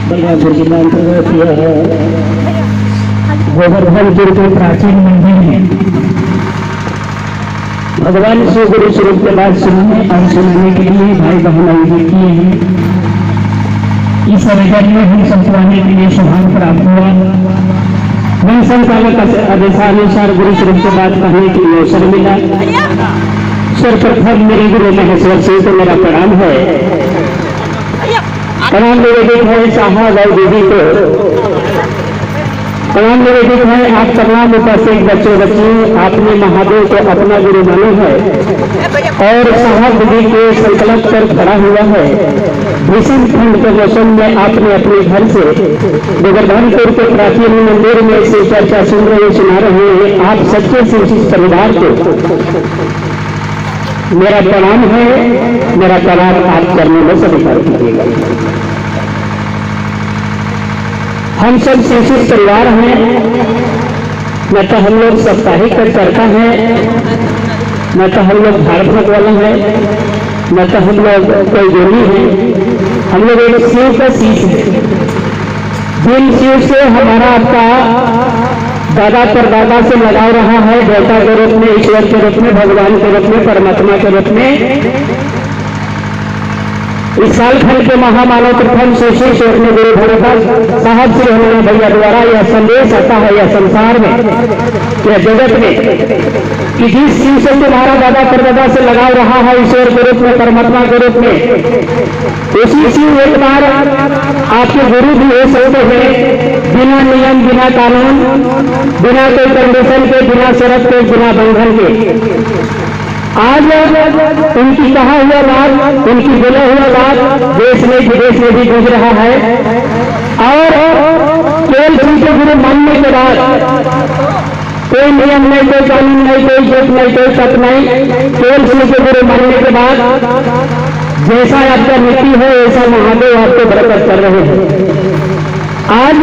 बलरामपुर जिला अंतर्गत यह गोवर्धनपुर के प्राचीन मंदिर में भगवान श्री गुरु स्वरूप के बाद सुनने और सुनाने के लिए भाई बहन आयोजित किए हैं। इस आवेदन में हम संतवाने के लिए सौभाग्य प्राप्त हुआ। वन संचालक आदेशानुसार गुरु स्वरूप के बाद कहने के लिए अवसर मिला। सर्वप्रथम मेरे गुरु महेश्वर सिंह को मेरा प्रणाम है। प्रणाम निवेदित है साहब और दीदी को। प्रणाम निवेदित है आप तमाम उपस्थित बच्चों बच्चियों, आपने महादेव को अपना गुरु माना है और साहब दीदी के संकल्प पर खड़ा हुआ है। भीषण ठंड के मौसम में आपने अपने घर से गोवर्धनपुर के प्राचीन मंदिर में से चर्चा सुन रहे सुना रहे हैं। आप सच्चे शिव परिवार को मेरा प्रणाम है। मेरा प्रणाम आप करने में स्वीकार कीजिएगा। हम सब शिव परिवार हैं। न तो हम लोग साप्ताहिक का करता है, न तो हम लोग भागवत वाला है, न तो हम लोग कोई गोली है। हम लोग एक शिव का शीश है। जिन शिव से हमारा आपका दादा परदादा से लगाव रहा है, देवता के रूप में, ईश्वर के रूप में, भगवान के रूप में, परमात्मा के रूप में, इस साल खंड के महामानव प्रथम शेष अपने गुरु भगवान साहब श्री हनुमान भैया द्वारा यह संदेश आता है यह संसार में, यह जगत में, कि जिस शिव से तुम्हारा दादा परदादा से लगाव रहा है, ईश्वर के रूप में, परमात्मा के रूप में, उसी शिव एक बार आपके गुरु भी हो सकते हैं। बिना नियम, बिना कानून, बिना कोई कंडीशन के, बिना शर्त के, बिना बंधन के आज उनकी कहा हुआ बात, उनकी बोला हुआ बात देश में विदेश में भी गूंज रहा है। और केवल उनके गुरु मानने के बाद कोई नियम नहीं, कोई कानून नहीं, कोई जोत नहीं, कोई तप नहीं, केवल उनके गुरु मानने के बाद जैसा आपका नीति है ऐसा महादेव आपको बरकत कर रहे हैं। आज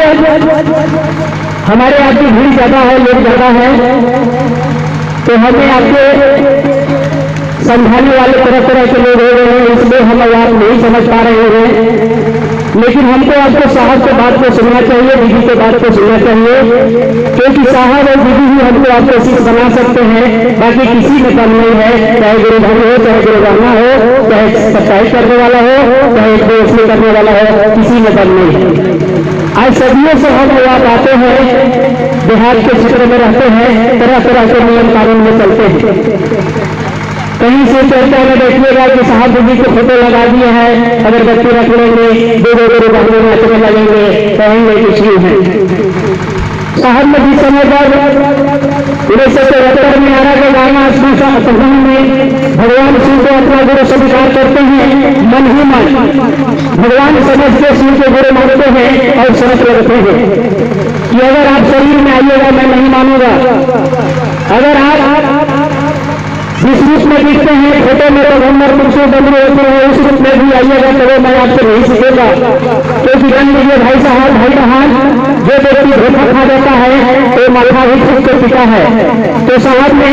हमारे आपकी भीड़ ज्यादा है, लोग ज्यादा है, तो हमें आपके समझाने वाले तरह तरह के लोग हो रहे हैं, इसलिए हम आप नहीं समझ पा रहे हैं। लेकिन हमको आपको साहब के बात को सुनना चाहिए, दीदी के बात को सुनना चाहिए, क्योंकि साहब और दीदी ही हमको आपको शिष्य बना सकते हैं। बाकी किसी में कम नहीं है, चाहे गुरु धन हो, चाहे गुरु गहना हो, चाहे सत्ताई करने वाला हो, चाहे दोस्ती करने वाला हो, किसी में कम नहीं है। आज सदियों से हम आप आते हैं, बिहार के क्षेत्र में रहते हैं, तरह तरह के नियम कानून में चलते हैं। कहीं से चर्चा में देखिएगा कि साहब दीदी को फोटो लगा दिए हैं, अगरबत्ती रख लेंगे, दो बहनों नाचने लगेंगे, कहेंगे कि शिव है। साहब ने जिस समय पर 1973 में आरा के गाना संगम में भगवान शिव को अपना गुरु स्वीकार करते हैं, मन ही मन भगवान समझ के शिव को गुरु मानते हैं और शरत रखते हैं कि अगर आप शरीर में आइएगा मैं नहीं मानूंगा, अगर आप जिस रूप में दिखते हैं फोटो में तो हम पुरुषों बंधु होते हैं, उस रूप में भी आइएगा तो मैं आपसे नहीं सीखेगा। क्योंकि जान लीजिए भाई साहब, भाई बहन, जो व्यक्ति धोखा खा जाता है तो माथा ही छूट के पिता है। तो साहब ने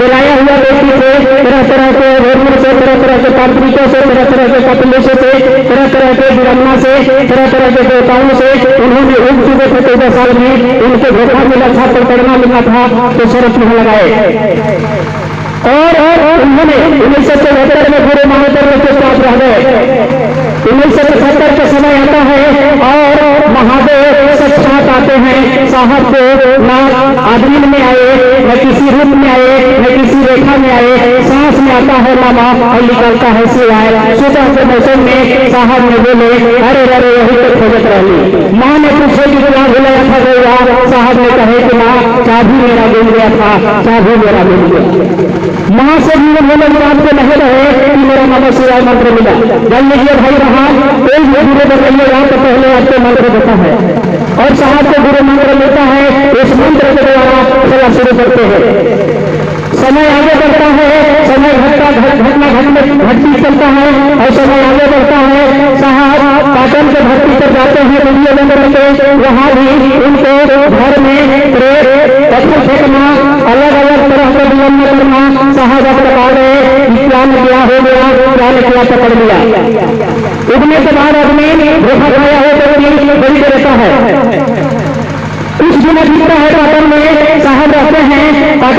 जलाया हुआ व्यक्ति से तरह तरह के रोडों से, तरह तरह के तांत्रिकों से, तरह तरह के कपिलेशों से, तरह तरह के विरमना से, तरह तरह के देवताओं से उन्होंने उन चुके थे 14 साल में उनके धोखा मिला था, पकड़ना मिला था तो शरत नहीं लगाए। और उन्होंने 1974 में गुरु मानोतर में चुपचाप रह गए। 1975 का समय आता है और महादेव साक्षात आते हैं। साहब को ना आदमी में आए, न किसी रूप में आए, न किसी रेखा में आए, सांस में आता है मामा और निकलता है सिवाय। सुबह के मौसम में साहब ने बोले अरे अरे यही तो खोजत रही। माँ ने पूछे कि क्या भुलाया था गया, साहब ने कहे कि माँ चाबी मेरा मिल गया था, चाबी मेरा मिल गया। मां से भी बोले आपको नहीं रहे कि मेरा नमः शिवाय मंत्र मिला। जान लीजिए भाई रहा कोई भी गुरु बताइएगा तो पहले आपको मंत्र देता है और साहब को गुरु मंत्र लेता है, इस मंत्र के द्वारा सेवा शुरू करते हैं। समय आगे बढ़ता है, समय घटना घटती चलता है और समय आगे बढ़ता है। साहब पाटन के धरती पर जाते हैं, मंदिर में रहते, वहां भी उनको घर में पत्थर फेंकना, अलग अलग तरह के नियम में करना, साहब पकड़ा गए, क्या किया हो गया, क्या किया पकड़ लिया। उठने के बाद आदमी धोखा खाया हो तो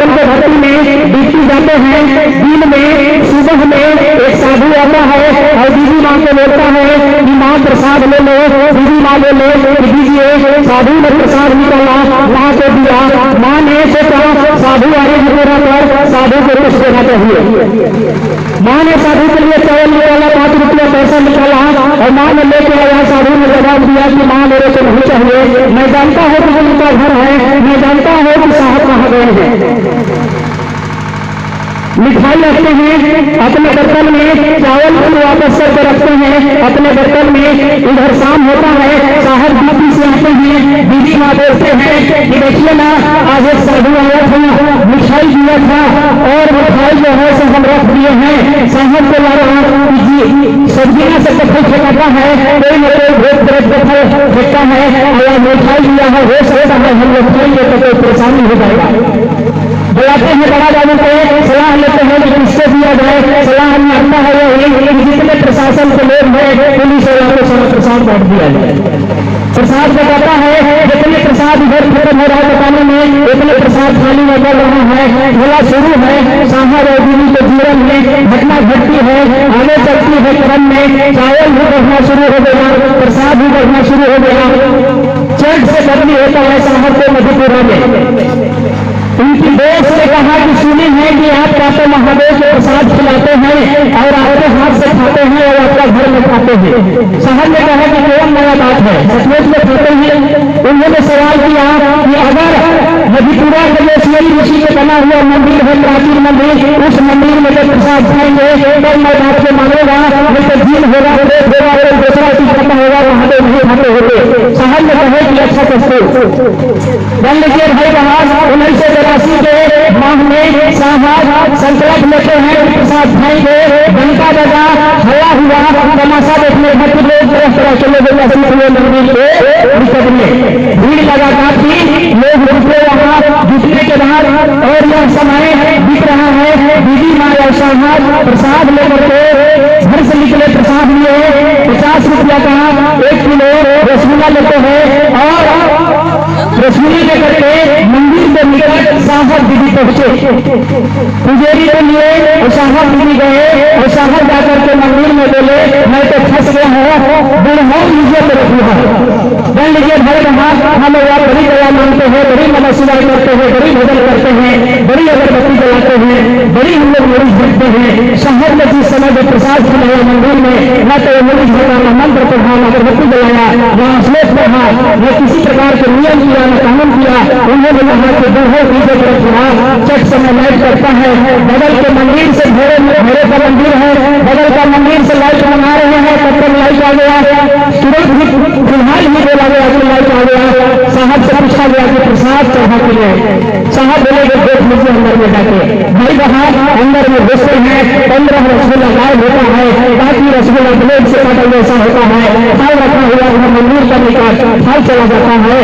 सावन के भक्ति में ड्यूटी जाते हैं। दिन में सुबह में एक साधु आता है और दीदी माँ को बोलता है कि माँ प्रसाद ले लो। दीदी माँ बोले दीजिए। साधु ने प्रसाद निकाला, माँ को दिया। माँ ने सोचा साधु आगे पूरा कर साधु को कुछ देना चाहिए। माँ ने साधु के लिए चावल निकाला, 5 रुपया पैसा निकाला और माँ ने लेके आया। साधु ने जवाब दिया कि माँ मेरे को नहीं चाहिए, मैं जानता हूँ कि उनका घर है, मैं जानता हूँ कि साहब कहाँ गए हैं। मिठाई रखते हैं अपने बर्तन में, चावल को वापस करके रखते हैं अपने बर्तन में। इधर शाम होता है, साहब ड्यूटी से आते हैं। दीदी माँ बोलते हैं कि देखिए ना, आज एक साधु आया था, मिठाई दिया था और मिठाई जो है सब हम रख दिए हैं। साहब को ला रहा सब्जियां से कपड़े फेंकाता है, कोई न कोई भोग फेंकता है और मिठाई दिया है, हो सकता है हम लोग खाएंगे तो कोई परेशानी हो जाएगा। बुलाते हैं बड़ा बाबू को, सलाह लेते हैं कि किससे दिया जाए। सलाह में आता है यही जितने प्रशासन के लोग हैं पुलिस वालों को सारा प्रसाद बांट दिया जाए। प्रसाद बताता है जितने प्रसाद इधर खत्म हो रहा है बताने में, इतने प्रसाद खाली में बढ़ रहा है। झोला शुरू है, साहब और दीदी के जीवन में घटना घटती है, आगे चलती है क्रम में। चावल भी बढ़ना शुरू हो गया, प्रसाद भी बढ़ना शुरू हो गया। चट से बदली होता है साहब को मधुपुरा में। उनकी दोस्त ने कहा कि सुने हैं कि आप प्रातः महादेव को प्रसाद खिलाते हैं और आपके हाथ से खाते हैं और आपका घर में खाते हैं। साहब ने कहा कि कौन नया बात है, सचमुच में खाते हैं। उन्होंने सवाल किया कि अगर मधुपुरा गणेश्वरी ऋषि में बना हुआ मंदिर है, प्राचीन मंदिर, उस मंदिर में जब प्रसाद खाएंगे तब मैं बात को मानेगा, नहीं तो जीन होगा, प्रेत होगा और दूसरा चीज खत्म होगा, महादेव नहीं खाते होते। साहब ने कहा कि अच्छा करते बन लीजिए भाई। वहां 1982 के माह में साहब संकल्प लेते हैं प्रसाद खाएंगे। घंटा बजा, हल्ला हुआ, तमाशा देखने भक्त लोग तरह तरह के लोग मंदिर के निकट में भीड़ लगा काफी लोग रुके वहां जुटने के बाद। और यह समय दिख रहा है, दीदी माँ और साहब प्रसाद लेकर के घर से निकले। प्रसाद लिए 50 रुपया का 1 किलो रसगुल्ला लेते हैं और रसगुल्ले लेकर के मंदिर के निकट साहब दीदी पहुंचे। पुजारी के लिए और साहब दीदी गए और साहब जाकर के मंदिर में बोले मैं तो फंस गया हूँ, बुढ़ाओ लीजिए तो रखूंगा। बन लीजिए भाई महान, हम लोग बड़ी दया मानते हैं, बड़ी नमस्कार करते हैं, बड़ी भजन करते हैं, बड़ी अगरबत्ती जलाते हैं, बड़ी हम लोग मरीज भरते हैं। साहब ने जिस समय जो प्रसाद खिलाया मंदिर में, न तो मरीज भरना, मंत्र पढ़ा, अगरबत्ती जलाया, वहां श्लोक पढ़ा, न किसी प्रकार के नियम किया, न कानून किया। उन्होंने कहा कि बुढ़ो लीजिए तो रखूंगा। चट समय लाइट करता है, बगल के मंदिर से घोड़े का मंदिर है, बगल का मंदिर से लाइट मंगा रहे हैं, तब तक लाइट आ गया। तुरंत ही फिलहाल ही बोला गया कि लाइट आ गया। साहब से पूछा गया कि प्रसाद चढ़ा के लिए। साहब बोले देख लीजिए अंदर में जाके। भाई बाहर अंदर में घुसते हैं, 15 रसगुल्ला गायब होता है, बाकी रसगुल्ला ब्लेड से काटल जैसा होता है, फल रखा हुआ है मंदिर का निकाल फल चला जाता है।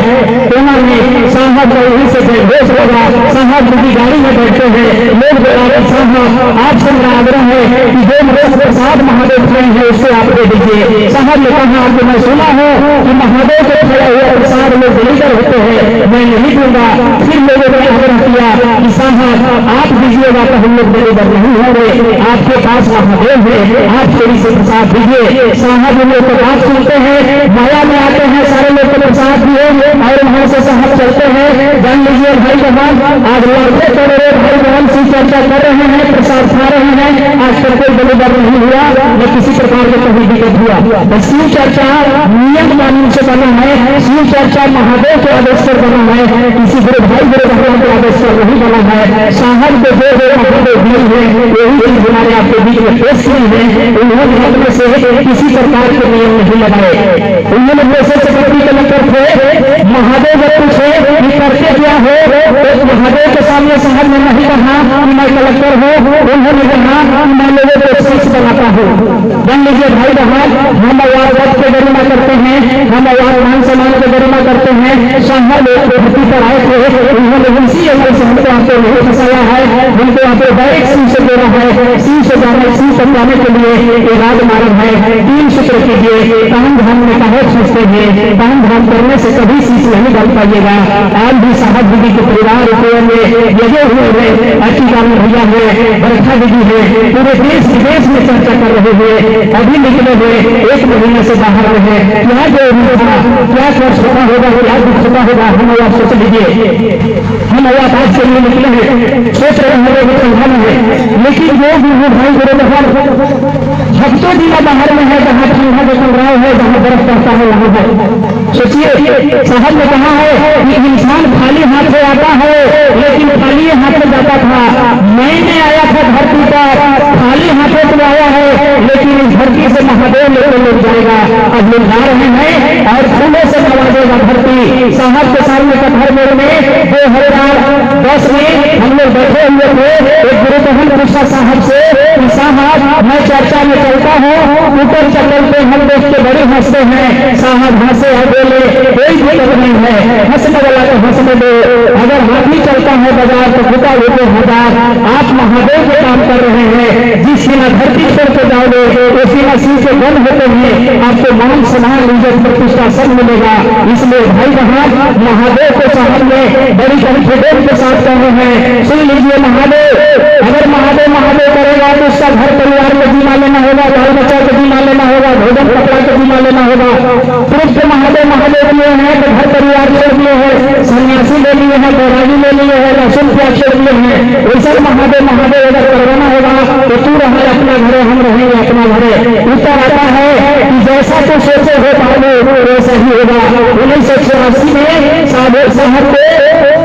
साहब को यहीं से बेहोश होगा। साहब दीदी गाड़ी में बैठते हैं, लोग बोला साहब आपसे मेरा आग्रह है कि जो मेरे प्रसाद महादेव खाए हैं उससे आप दे दीजिए। साहब ने कहा कि मैं सुना हूँ कि महादेव को खड़ा हुआ प्रसाद में डिलीवर होते हैं, मैं नहीं दूंगा। फिर लोगों ने आग्रह किया कि साहब आप दीजिएगा तो हम लोग डिलीवर नहीं होंगे, आपके पास महादेव है, आप थोड़ी से प्रसाद दीजिए। साहब उन लोग को बात सुनते हैं, माया में आते हैं, सारे लोग को प्रसाद दिए और वहां से साहब चलते हैं। जान लीजिए भाई बहन, आज लाखों करोड़ों भाई बहन की चर्चा कर रहे हैं, प्रसाद खा रहे हैं, आज तक कोई डिलीवर नहीं हुआ, न किसी प्रकार की कभी दिक्कत हुआ। शिव चर्चा नियम कानून से बना है, शिव चर्चा महादेव के आदेश पर बना है, किसी गुरु भाई गुरु भगवान के आदेश पर नहीं बना है। साहब को जो महादेव दिए हैं वही चीज हमारे आपके बीच में पेश की है। उन्होंने अपने से किसी प्रकार के नियम नहीं लगाए। उन्होंने वैसे चक्रवर्ती कलेक्टर थे, महादेव जब पूछे कि करते क्या हो, तो महादेव के सामने साहब ने नहीं कहा कि मैं कलेक्टर हूँ, उन्होंने कहा कि मैं लोगों को शिष्य बनाता हूँ। जान लीजिए भाई बहन, हम अवार वक्त के गरिमा करते हैं, हम अवार मान सम्मान के गरिमा करते हैं। साहब एक भर्ती पर आए थे, उन्होंने इसी अंदर से हमको आपको नहीं फंसाया है, हमको आपको डायरेक्ट सी से जोड़ा है। सी से जाने, सी तक जाने के लिए एक राज मार्ग है। 3 सूत्र कीजिए। काम धाम में कहा सोचते हैं, काम धाम करने से कभी शीश नहीं डाल पाइएगा। आज भी साहब दीदी के परिवार में लगे हुए हैं। अच्छी काम भैया है, बरखा दीदी है, पूरे देश विदेश में चर्चा कर रहे हैं। अभी निकले हुए 1 महीने से बाहर में है। क्या जरूरी था, क्या कष्ट होता होगा, क्या दुख होता होगा, हम आप सोच लीजिए। हम आवाज के लिए निकले हैं, सोच रहे हैं लोग संभाल है, लेकिन वो गुरु भाई गुरु हफ्तों दिन बाहर में है, जहाँ ठंडा का संग्रह है, जहाँ बर्फ पड़ता है वहां है। सोचिए साहब ने कहा है कि इंसान खाली हाथ से आता है लेकिन खाली हाथ में जाता था। मैंने आया था धरती पर, खाली हाथों से आया है लेकिन इस धरती से महादेव लेकर लग जाएगा। अब लोग जा रहे हैं और फूलों से नवाजेगा धरती। साहब के सामने कटहर मेरे में 2010 में हम लोग बैठे हुए थे। एक गुरु बहन पूछा साहब से, साहब मैं चर्चा में चलता हूँ, ऊपर चलते हम देख के बड़े हंसते हैं। साहब हंसे और बोले कोई दिक्कत नहीं है, हंसने वाला तो हंसने दो। अगर हाथी चलता है बाजार तो खुदा होते हजार। आप महादेव के काम कर रहे हैं, जिस दिन धरती छोड़ के जाओगे उसी नसीब से बंद होते हैं, आपको मान सम्मान इज्जत प्रतिष्ठा सब मिलेगा। इसलिए भाई बहन महादेव को साहब में बड़ी कॉन्फिडेंस के साथ कह रहे हैं, सुन लीजिए महादेव अगर महादेव महादेव करेगा तो उसका घर परिवार को बीमा लेना होगा, बाल बच्चा को बीमा लेना होगा, भोजन कपड़ा को बीमा लेना होगा। पुरुष को महादेव महादेव लिए हैं तो घर परिवार छोड़ लिए है, सन्यासी ले लिए हैं, बैरागी ले लिए है, लहसुन प्याज छोड़ लिए हैं। वैसा महादेव महादेव अगर करवाना होगा तो तू रहे अपना घरे, हम रहेंगे अपना घरे। उत्तर आता है कि जैसा तो सोचे हो पाओगे वैसा ही होगा। 1984 में साहब को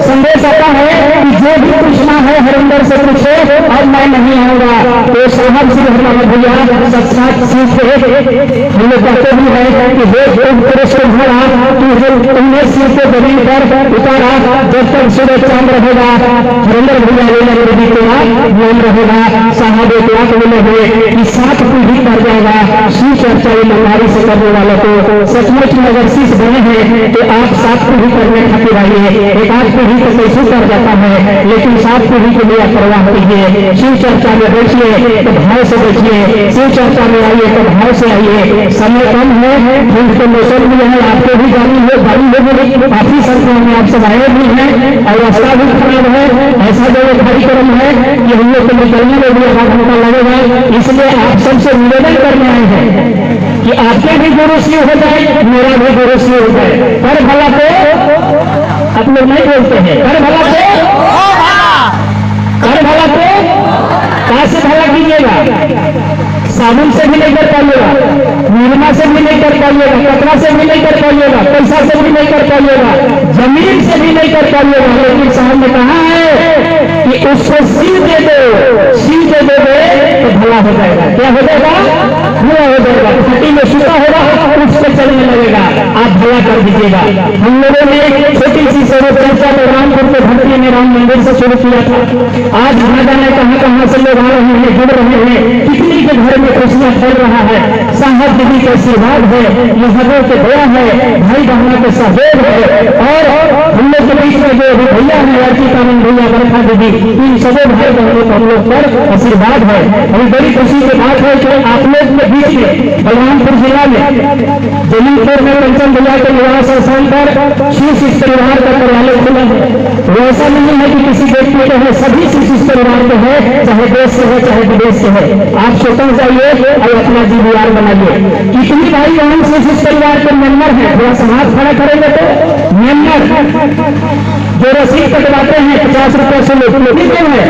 संदेश आता है कि जो भी पूछना है हरिंदर से पूछे और मैं नहीं आऊंगा। तो साहब से हमारा भैया सत्सात सीखे हम लोग कहते भी है कि वो पुरुष को भरा तुमने सिर को जमीन पर उतारा, जब तक सूरज चांद रहेगा हरिंदर भैया मोदी के नाम रहेगा। साहब एक लाख मिले हुए कि 7 पीढ़ी कर जाएगा शिव चर्चा ईमानदारी से करने वालों को। सचमुच में अगर शीश बने हैं तो आप 7 पीढ़ी करने खातिर आइए। एक आध पीढ़ी तो कैसे कर जाता है, लेकिन 7 पीढ़ी के लिए परवाह कीजिए। शिव चर्चा में बैठिए तो भाव से बैठिए, शिव चर्चा में आइए तो भाव से आइए। समय कम है, ठंड के मौसम भी है, आपको भी जानी है, गाड़ी होगी, काफी संख्या में आप सब आए भी हैं और रास्ता भी खराब है। ऐसा जो कार्यक्रम है कि हम लोग को निकलने में भी आधा घंटा लगेगा। इसलिए आप सबसे निवेदन करने आए हैं कि आपके भी गुरु शिव हो जाए, मेरा भी गुरु शिव हो जाए। कर भला पे आप लोग नहीं बोलते हैं, कर भला पे, कर भला पे कहां से भला कीजिएगा? साबुन से भी नहीं कर पाइएगा, निर्मा से भी नहीं कर पाइएगा, कपड़ा से भी नहीं कर पाइएगा, पैसा से भी नहीं कर पाइएगा, जमीन से भी नहीं कर पाइएगा। लेकिन साहब ने कहा है कि उसको शिव दे दो, शिव दे दोगे तो भला हो जाएगा। क्या हो जाएगा? भला हो जाएगा। छुट्टी में सूखा होगा उठ से चलने लगेगा, आप भला कर दीजिएगा। हम लोगों ने छोटी सी सेवा चर्चा में रामपुर के धरती में राम मंदिर से शुरू किया था। आज न जाने कहां से लोग आ रहे हैं, जुड़ रहे हैं, कितनी के घर में खुशियां फैल रहा है। साहब दीदी के आशीर्वाद है, महादेव के दया है, भाई बहनों के सहयोग है और हम लोग के बीच में जो भैया है अर्जी कानून भैया बरखा दीदी, इन सभी भाई बहनों का हम लोग पर आशीर्वाद है। हमें बड़ी खुशी की बात है कि आप लोग के बीच में बलरामपुर जिला में जमीनपुर में कंचन भैया के निवास स्थान पर शिव परिवार का कार्यालय खुला है। वैसा नहीं है कि किसी व्यक्ति के है, सभी शिव परिवार के है, चाहे देश से है चाहे विदेश से है। आप स्वतंत्र जाइए और अपना GBR बनाइए। कितनी भाई बहन शिव परिवार के मेंबर है, थोड़ा सा हाथ खड़ा करेंगे तो मेंबर जो रसीद कटवाते हैं 50 रुपए से क्यों है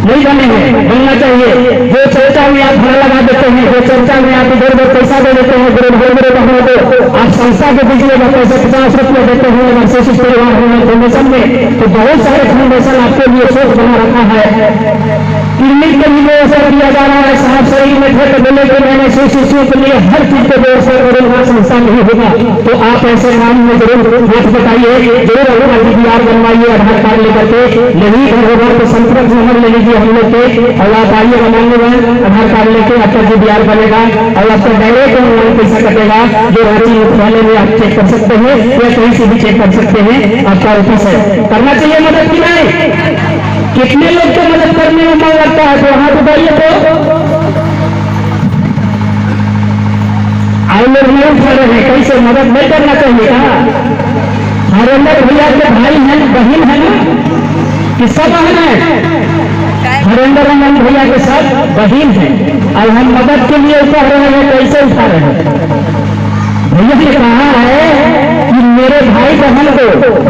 नहीं बनेंगे, बनना चाहिए। जो चर्चा में आप भाड़ा लगा देते हैं, जो चर्चा में आप इधर उधर पैसा दे देते हैं, गुरु बहनों को आप संस्था के दीजिए पैसे 50 रुपये देते हैं अगर शिव परिवार फाउंडेशन में, तो बहुत सारे फाउंडेशन आपके लिए सोच बना रखा है। क्लिनिक के लिए व्यवस्था किया जा रहा है। साहब शरीर में थे तो बोले कि मैंने शिशु के लिए हर चीज की व्यवस्था करूंगा, संस्था नहीं होगा तो आप ऐसे काम में जरूर हाथ बताइए, जरूर अपना GBR बनवाइए आधार कार्ड लेकर के। नहीं घर होगा तो संपर्क नंबर ले लीजिए हम लोग के और आप आइए बनाने में आधार कार्ड लेके आपका GBR बनेगा और आपका डायरेक्ट ऑनलाइन पैसा कटेगा, जो रांची मुख्यालय में आप चेक कर सकते हैं या कहीं से भी चेक कर सकते हैं। आपका ऑफिस है, करना चाहिए मदद की नहीं? कितने लोग को मदद करने में मन लगता है तो हाथ उठाइए। तो आए लोग नहीं उठा रहे हैं, कैसे मदद नहीं करना चाहिए? हरेंद्र भैया के भाई हैं, बहन है ना, किसका बहन है? हरेंद्र रंगन भैया के साथ बहन है, और हम मदद के लिए उठा रहे हैं, कैसे उठा रहे हैं? भैया ने कहा है कि मेरे भाई बहन को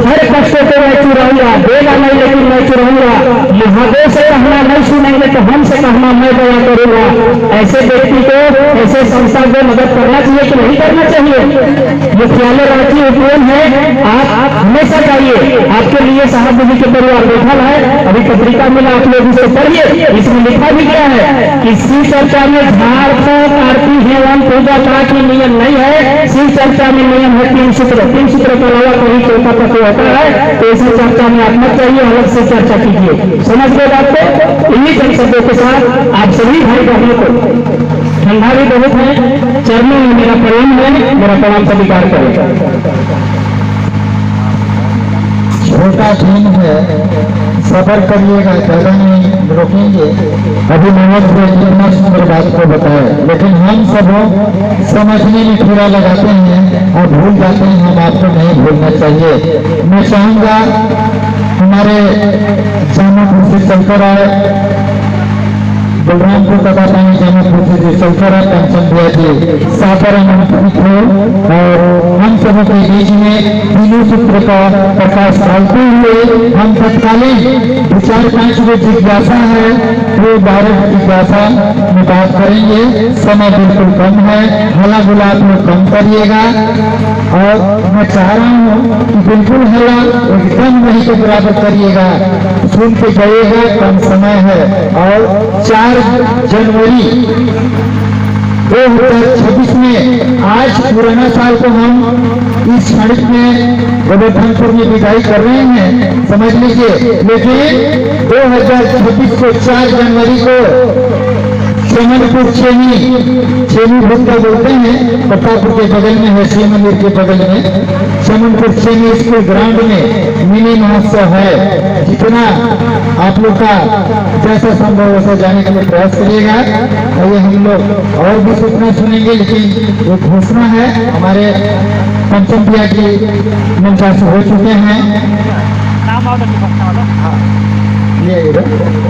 हर कष्टों को मैं चुराऊंगा, देगा नहीं लेकिन मैं चुराऊंगा। महादेव से कहना नहीं सुनेंगे तो हमसे कहना मैं दया करूंगा। ऐसे व्यक्ति को, ऐसे संस्था को मदद करना चाहिए कि नहीं करना चाहिए? मुख्यालय रांची उपवन है, आप हमेशा चाहिए। आपके लिए साहब जी के परिवार बैठा है, अभी पत्रिका मिला, आप लोग उसे पढ़िए। इसमें लिखा भी गया है कि शिव चर्चा में झाड़ फूक आरती एवं पूजा पाठ की नियम नहीं है। शिव चर्चा में नियम है 3 सूत्र, 3 सूत्र के अलावा कहीं चौथा तत्व होता है तो इसी चर्चा में आप मत चाहिए, अलग से चर्चा कीजिए। समझ गए बात को? इन्हीं जन शब्दों के साथ आप सभी भाई बहनों को, ठंडा भी बहुत है, चरणों में मेरा प्रणाम है, मेरा प्रणाम स्वीकार करें। छोटा टीम है, सबर करिएगा, ज्यादा नहीं रोकेंगे। अभी मोहम्मद भाई इतना सुंदर बात को बताए, लेकिन हम सब समझने में थोड़ा लगाते हैं और भूल जाते हैं। हम आपको नहीं भूलना चाहिए। मैं चाहूंगा हमारे जामापुर से चलकर आए बलरामपुर तथा पानी जामापुर से चलकर आए पंचम भैया जी सागर आमंत्रित हो और हम सबों के बीच में तीनों सूत्र का प्रकाश डालते हुए हम तत्कालीन 4-5 जो जिज्ञासा है वो डायरेक्ट जिज्ञासा में बात करेंगे। समय बिल्कुल कम है, हला गुला आप लोग कम करिएगा। और मैं चाह रहा हूँ कि बिल्कुल हला एकदम नहीं के बराबर करिएगा, सुन के जाइएगा, कम समय है। और 4 जनवरी 2026 में आज पुराना साल को हम इस क्षणिक में गोवर्धनपुर में विदाई कर रहे हैं, समझ लीजिए। लेकिन 2026 को 4 जनवरी को चमनपुर चेनी भूमका बोलते हैं, प्रतापपुर के बगल में है, शिव मंदिर के बगल में चमनपुर चेनी स्कूल ग्राउंड में मिनी महोत्सव है। जितना आप लोग का जैसा संभव वैसा जाने के लिए प्रयास करिएगा। और ये हम लोग और भी सूचना सुनेंगे, लेकिन वो घोषणा है हमारे पंचम भैया की मंचा से हो चुके हैं। ये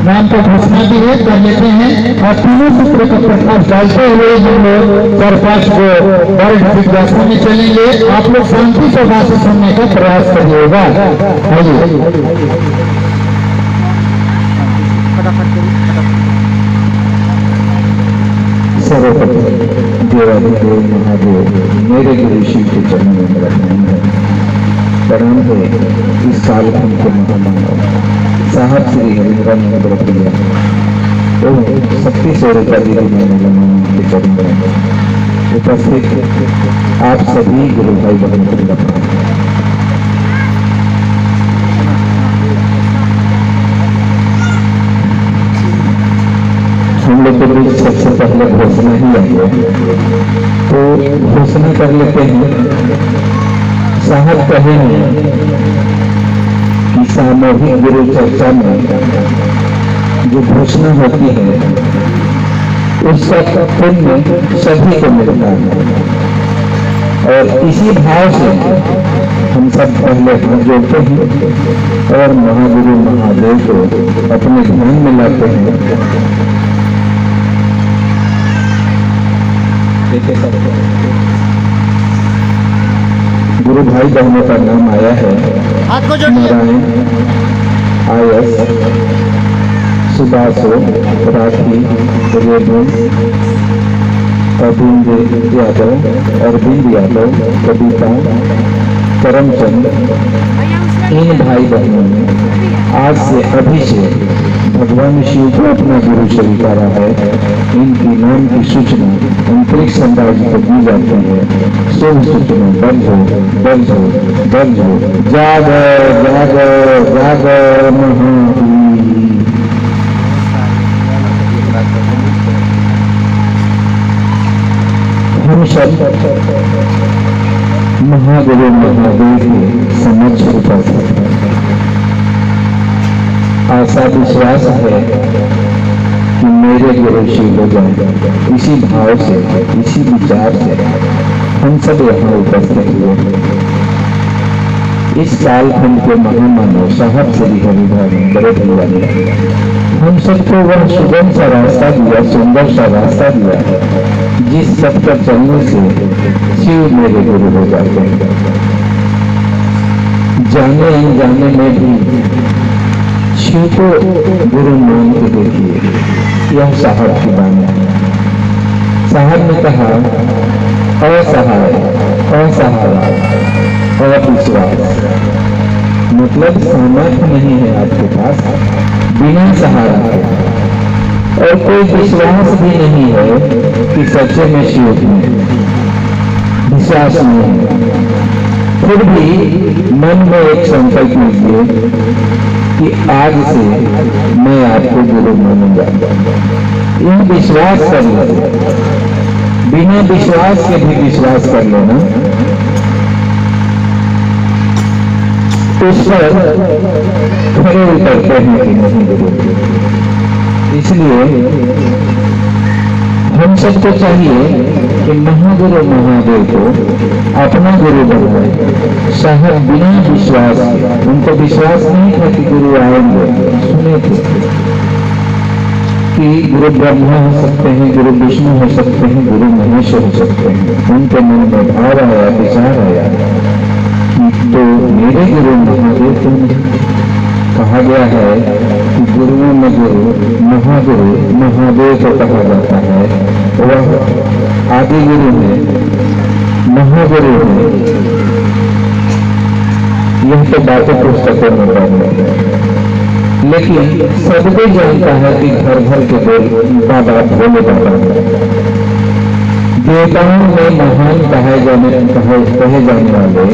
नाम का घोषणा भी है, कर लेते हैं। और तीनों सूत्र का प्रकाश डालते हुए हम लोग 4-5 को वर्ग जिज्ञासा में चलेंगे। आप लोग शांति से बात सुनने का प्रयास करिएगा। सर्वप्रथम देवाधिदेव महादेव मेरे गुरु शिव के चरणों में मेरा प्रणाम है। इस साल हमको महामानव साहब श्री हरिंद्र प्रिया शक्ति स्वरूपा दीदी मैंने के चरणों में उपस्थित आप सभी गुरु भाई बहन को हम लोग के बीच सबसे पहले घोषणा ही आई है, तो घोषणा कर लेते हैं। साहब कहेंगे कि सामूहिक गुरु चर्चा में जो घोषणा होती है उसका पुण्य सभी को मिलता है। और इसी भाव से हम सब पहले हाथ जोड़ते हैं और महागुरु महादेव को अपने ध्यान में लाते हैं। गुरु भाई बहनों का नाम आया है नारायण, आयस, सुभाषो, राखी, रेणु, अरविंद यादव, कविता, करमचंद। इन भाई बहनों ने आज से अभी से भगवान शिव को अपना गुरु स्वीकारा है। इनकी नाम की सूचना अंतरिक्ष साम्राज्य को दी जाती है। शुभ सूचना दर्ज हो जाग जाग जाग महावीर। हम शब्द महागुरु महादेव की समझ उपस्थित है। आशा विश्वास है कि मेरे गुरु शिवगण इसी भाव से, इसी विचार से हम सब यहाँ उपस्थित हुए। इस कालखंड के महामानव साहब श्री हरिभाई बड़े भैया ने हम सबको वह सुगम सा रास्ता दिया, सुंदर सा रास्ता दिया जिस सब पर चलने से शिव मेरे गुरु हो जाते हैं। जाने अनजाने में भी शिव को गुरु मान के देखिए, यह साहब की बात है। साहब ने कहा असहाय, असहारा, अविश्वास, मतलब सामर्थ्य नहीं है आपके पास, बिना सहारा के, और कोई विश्वास भी नहीं है कि सच्चे में शिव हैं, विश्वास नहीं है। फिर भी मन में एक संकल्प लीजिए कि आज से मैं आपको गुरु मानूंगा। यह विश्वास कर लो, बिना विश्वास के भी विश्वास कर लेना, उस पर खड़े उतरते हैं कि नहीं गुरु। इसलिए हम सबको चाहिए कि महागुरु महादेव को अपना गुरु बनाए। साहब बिना विश्वास, उनको विश्वास नहीं था कि गुरु आएंगे, सुने थे कि गुरु ब्रह्मा हो सकते हैं, गुरु विष्णु हो सकते हैं, गुरु महेश हो सकते हैं। उनके मन में भाव आया, विचार आया, तो मेरे गुरु महादेव तुम। कहा गया है कि गुरुओं में गुरु महागुरु महादेव को कहा जाता है। वह आदि गुरु है, महागुरु है। यह तो बातें पुस्तकों में पढ़ते हैं, लेकिन सबको जानता है कि घर घर के बाबा भोले बाबा देवताओं में महान कहे जाने वाले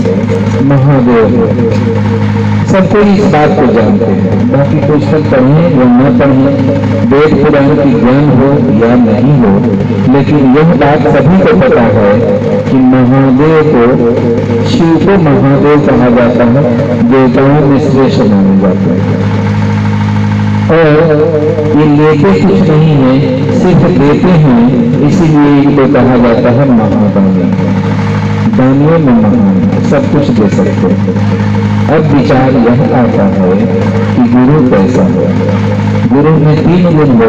महादेव है। सब कोई इस बात को जानते हैं। बाकी पुस्तक पढ़ें या न पढ़ें, वेद पुराण की ज्ञान हो या नहीं हो, लेकिन यह बात सभी को पता है कि महादेव को, शिव को महादेव कहा जाता है, देवताओं में श्रेष्ठ माने जाते हैं। और ये लेते कुछ नहीं है, सिर्फ देते हैं, इसीलिए इनको कहा जाता है महादानी। दानियों में महान, सब कुछ दे सकते हैं। अब विचार यह आता है कि गुरु कैसा हो। गुरु में 3 गुण हो,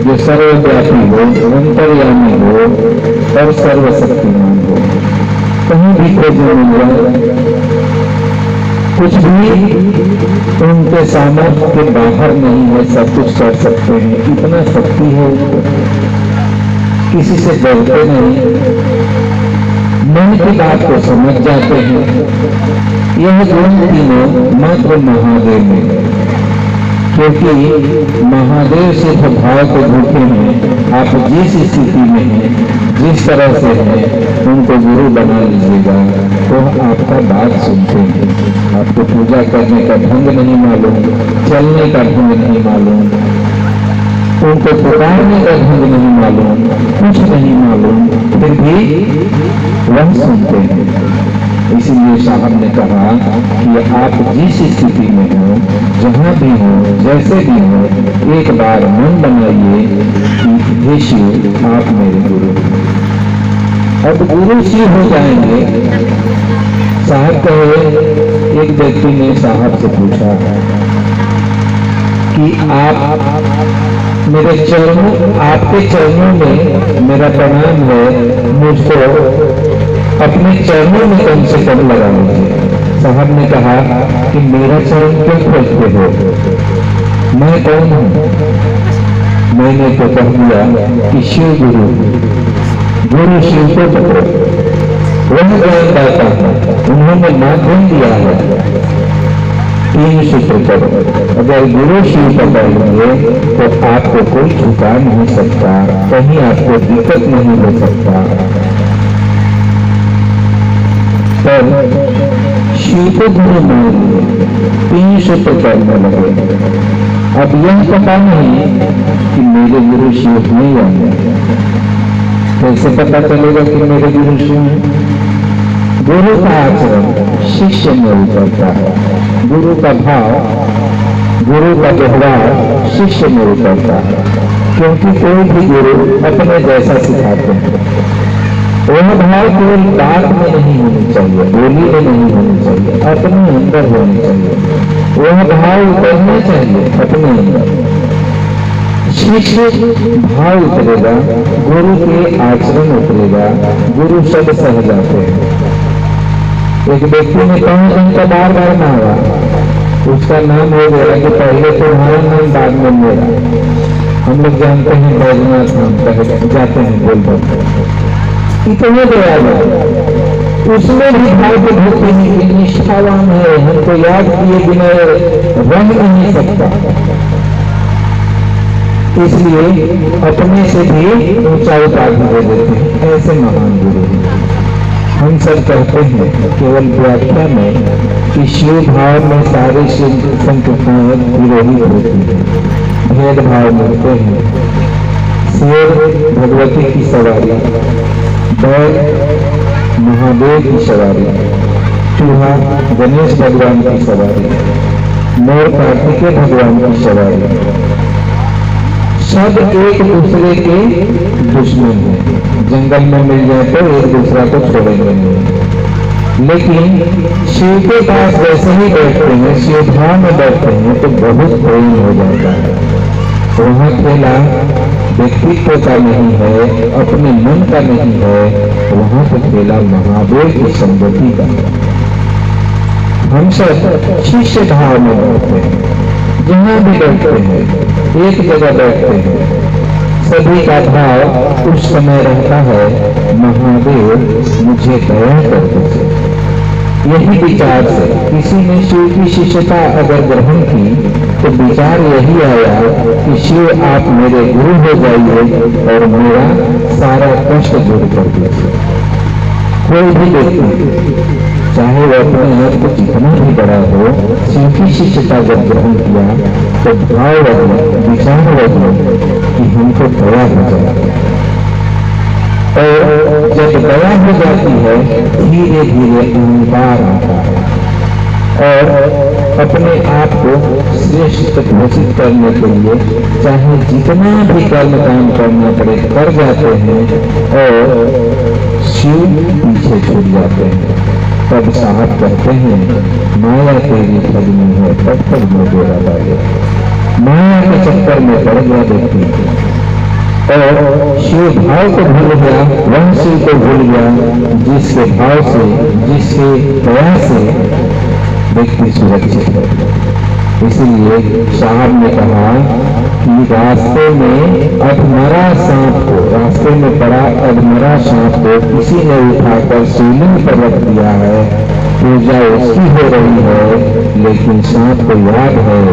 जो सर्वव्यापी हो, अंतर्यामी हो और सर्वशक्तिमान हो। कहीं भी खोज मिल जाए, कुछ भी उनके सामर्थ्य के बाहर नहीं है, सब कुछ कर सकते हैं। इतना शक्ति है उनको, किसी से डरते नहीं, मन की बात को समझ जाते हैं। यह गुण तीनों मात्र महादेव में, क्योंकि महादेव सिर्फ भाव को भूखे हैं। आप जिस स्थिति में हैं, जिस तरह से हैं, उनको गुरु बना लीजिएगा तो आपका बात सुनते हैं। आपको पूजा करने का ढंग नहीं मालूम, चलने का ढंग नहीं मालूम, उनको पुकारने का ढंग नहीं मालूम, कुछ नहीं मालूम, फिर भी वह सुनते हैं। इसीलिए साहब ने कहा कि आप जिस स्थिति में हो, जहाँ भी हो, जैसे भी हो, एक बार मन बनाइए कि हे शिव आप मेरे गुरु। अब गुरु शिव हो जाएंगे। साहब कहे, एक व्यक्ति ने साहब से पूछा कि आप मेरे चरणों, आपके चरणों में मेरा प्रणाम है, मुझको अपने चरणों में कम से कम लगा लीजिए। साहब ने कहा कि मेरा चरण क्यों खोजते हो, मैं कौन हूँ? मैंने तो कह दिया कि शिव गुरु, गुरु शिव को पकड़ो, वह ज्ञानदाता है, उन्होंने माध्यम दिया है। 3 सूत्र करो, अगर गुरु शिव पकड़ लेंगे तो आपको कोई झुका नहीं सकता, कहीं आपको दिक्कत नहीं हो सकता। पर शिव को गुरु मान लिए, 3 सूत्र करने लगे। अब यह पता नहीं कि मेरे गुरु शिव हैं या नहीं, कैसे पता चलेगा कि मेरे गुरु शिव हैं? गुरु का आचरण शिष्य में उतरता है, गुरु का भाव, गुरु का व्यवहार शिष्य में उतरता है। क्योंकि कोई भी गुरु अपने जैसा सिखाते हैं। वह भाव केवल बात में नहीं होनी चाहिए, बोली में नहीं होनी चाहिए, अपने अंदर होनी चाहिए। वह भाव उतरना चाहिए अपने अंदर। शिष्य भाव उतरेगा, गुरु के आचरण उतरेगा, गुरु सब सह जाते हैं। एक व्यक्ति ने 5 दिन का बार बार मांगा, उसका नाम हो गया कि पहले तुम्हारा नाम बाद में मेरा। हम लोग जानते हैं बैजनाथ नाम कहे जाते हैं बोल बोल इतने दयालु, उसमें भी भाव के भक्ति निष्ठावान है, हमको याद किए बिना रह नहीं सकता। इसलिए अपने से भी ऊंचा उपाधि दे देते हैं, ऐसे महान गुरु हैं। हम सब कहते हैं केवल व्याख्या में कि शिव भाव में सारे शिव संकीर्तन विरोही होती है, भेदभाव मिलते हैं। शेर भगवती की सवारी, बैल महादेव की सवारी, चूहा गणेश भगवान की सवारी, मोर कार्तिकेय भगवान की सवारी, सब एक दूसरे के दुश्मन हैं। जंगल में मिल जाए तो एक दूसरा को छोड़ेंगे नहीं। लेकिन शिव के पास जैसे ही बैठते हैं, शिव भाव में बैठते हैं तो बहुत प्रेम हो जाता है। वहाँ खेला व्यक्तित्व का नहीं है, अपने मन का नहीं है, वहाँ तो खेला महादेव की संगति का। हम सब शिष्य भाव में बैठते हैं, जहाँ भी बैठते हैं, एक जगह बैठते हैं, सभी का भाव उस समय रहता है महादेव मुझे दया कर दीजिए। यही विचार से किसी ने शिव की शिष्यता अगर ग्रहण की तो विचार यही आया कि शिव आप मेरे गुरु हो जाइए और मेरा सारा कष्ट दूर कर दीजिए। कोई भी व्यक्ति चाहे वह अपने आप को जितना भी बड़ा हो, शिव की शिष्यता जब ग्रहण किया तो भाव बदले, विचार बदले कि हमको दया हो जाए। और जब दया हो जाती है धीरे धीरे अहंकार आता है और अपने आप को श्रेष्ठ घोषित करने के लिए चाहे जितना भी कर्म काम करना पड़े कर जाते हैं और शिव पीछे छूट जाते हैं। तब साहब कहते हैं माया तेरी फजनी है तब तक मैं बेरा डाले। माया के चक्कर में पड़ गया व्यक्ति और शिव भाव को भूल गया, वह शिव को भूल गया जिसके भाव से, जिसके दया से व्यक्ति सुरक्षित है। इसलिए साहब ने कहा कि रास्ते में अधमरा सांप को, रास्ते में पड़ा अधमरा सांप को किसी ने उठाकर शिवलिंग पर रख दिया है। पूजा उसकी हो रही है लेकिन सांप को याद है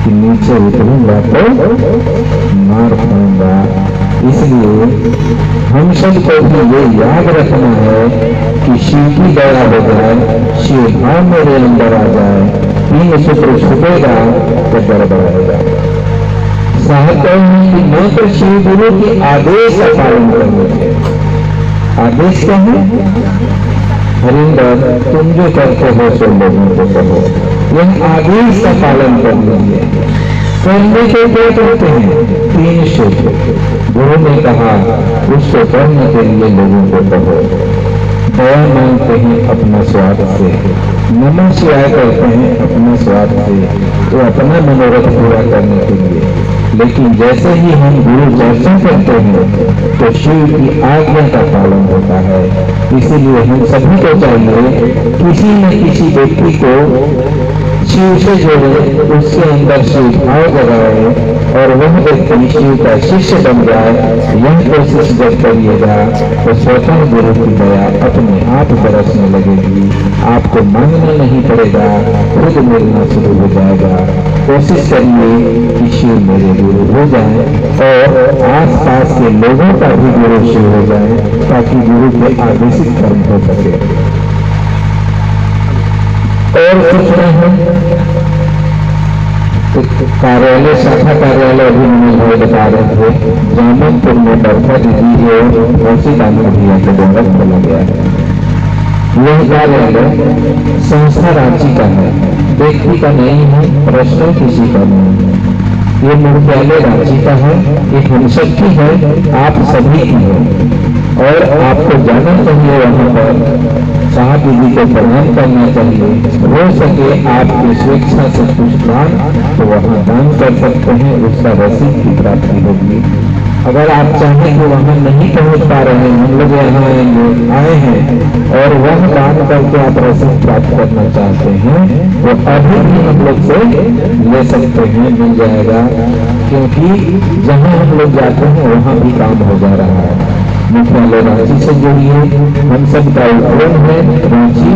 कि नीचे उतरूंगा तो मार खाऊंगा। इसलिए हम सबको भी ये याद रखना है कि शिव की दया हो जाए, शिव भाव मेरे अंदर आ जाए, 3 सूत्र छूटेगा तो गड़बड़ाएगा। साहब कहेंगे कि मात्र शिव गुरु के आदेश का पालन करने के आदेश क्या है? हरिंदर तुम जो करते हो सो लोगों को कहो, यह आदेश का पालन कर लीजिए। करने के क्या करते हैं? 3 सूत्र गुरु ने कहा उसको करने के लिए लोगों को कहो। दया मांगते हैं अपना स्वार्थ से, नमः शिवाय करते हैं अपना स्वार्थ से, तो अपना मनोरथ पूरा करने के लिए। लेकिन जैसे ही हम गुरु चर्चा करते हैं तो शिव की आज्ञा का पालन होता है। इसीलिए हम सभी को चाहिए किसी न किसी व्यक्ति को शिव से जोड़े, उसके अंदर शिव भाव जगाए और वह व्यक्ति शिव का शिष्य बन जाए। यह कोशिश जब करिएगा तो स्वतः गुरु की दया अपने आप बरसने लगेगी। आपको मांगना नहीं पड़ेगा, खुद मिलना शुरू हो जाएगा। कोशिश करिए कि शिव मेरे गुरु हो जाए और आसपास के लोगों का भी गुरु शिव हो जाए ताकि गुरु के आदेशित कर्म हो सके। और कुछ नहीं तो कार्यालय, शाखा कार्यालय अभी मनोज भाई बता रहे थे, जामुनपुर में बरखा दीदी एवं मौसी दामन भैया के द्वारा खोला गया है। यह कार्यालय संस्था रांची का है, व्यक्ति का नहीं है, पर्सनल किसी का नहीं है। ये मुख्यालय रांची का है, ये हम सबकी है, आप सभी की है और आपको जाना चाहिए। वहाँ पर साहब दीदी को प्रणाम करना चाहिए। हो सके आपकी स्वेच्छा से कुछ दान तो वहाँ दान कर सकते हैं, उसका रसीद की प्राप्ति होगी। अगर आप चाहें कि वहाँ नहीं पहुँच पा रहे हैं, हम लोग यहाँ आए हैं और वह दान करके आप रसीद प्राप्त करना चाहते हैं तो अभी भी हम लोग से ले सकते हैं, मिल जाएगा। क्योंकि जहाँ हम लोग जाते हैं वहाँ भी काम हो जा रहा है। मुख्यालय रांची से जुड़िए, हम सब का उपक्रम है रांची,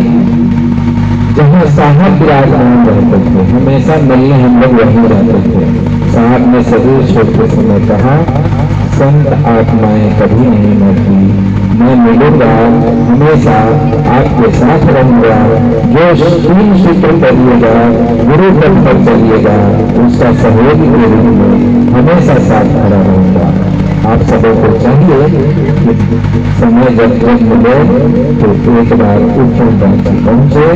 जहाँ साहब विराजमान रहते थे, हमेशा मिलने हम लोग वहीं रहते थे। साहब ने सभी छोटे समय कहा, संत आत्माएं कभी नहीं मरती, मैं मिलूंगा, हमेशा आपके साथ रहूंगा। जो 3 सूत्र करिएगा, गुरु पथ पर चलिएगा, उसका सहयोग के रूप में हमेशा साथ खड़ा रहूंगा। आप सबों को चाहिए कि समय जब मिले तो एक बार उच्च रांची पहुंचे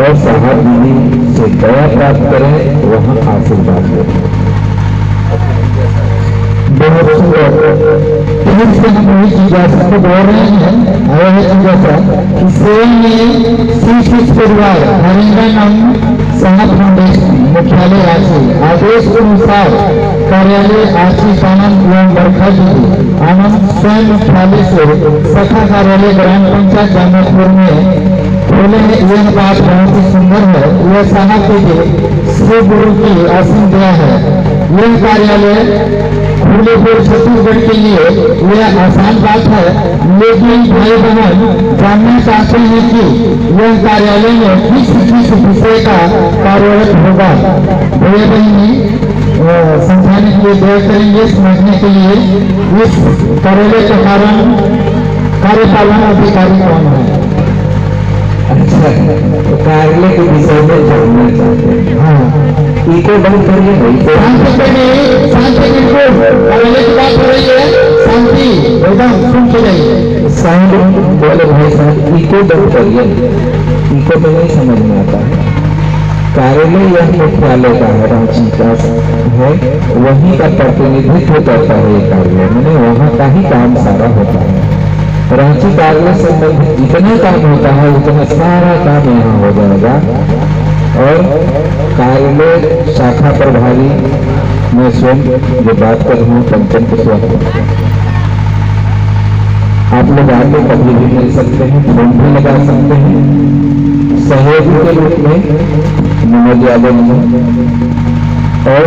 और साहब दीदी से दया प्राप्त करें, वहां आशीर्वाद लें। बहुत सुंदर। फिर से हम वही जिज्ञासा को बोल रहे हैं, आया है जिज्ञासा कि सेल में श्री परिवार हरिंद्रम साहब फाउंडेशन मुख्यालय रांची आदेश के अनुसार कार्यालय आशीष आनंद एवं बरखा दीदी आनंद स्वयं मुख्यालय से शाखा कार्यालय ग्राम पंचायत जामुनपुर में खोले हैं। यह बात बहुत ही सुंदर है। यह साहब दीदी श्री गुरु की आशीष दिया है। यह कार्यालय फूलेपुर छत्तीसगढ़ के लिए यह आसान बात है, लेकिन भाई बहन जानना चाहते हैं कि यह कार्यालय में किस विषय का कार्यरत होगा। भैया बहनी समझाने के लिए दया करेंगे, समझने के लिए इस कार्यालय का कारण कार्यपालन अधिकारी कौन है। अच्छा, तो कार्यालय के विषय में जानना चाहते हैं। हाँ, इको बंद करिए भाई, शांति कार्यालय की बात हो रही है, शांति एकदम सुन के जाइए। साउंड बोले भाई साहब, इको बंद करिए, इको तो नहीं समझ में आता है। कार्यालय यह मुख्यालय का है, रांची का है, वहीं का प्रतिनिधित्व करता है ये कार्यालय, मैंने वहाँ का ही काम सारा होता है। रांची कार्यालय से जितना काम होता है उतना सारा काम यहाँ हो जाएगा। और कार्यालय शाखा प्रभारी मैं स्वयं जो बात कर रहा हूँ पंचम कुशवाहा, आप लोग आगे कभी भी मिल सकते हैं, फोन भी लगा सकते हैं। सहयोगी के रूप में मनोज यादव और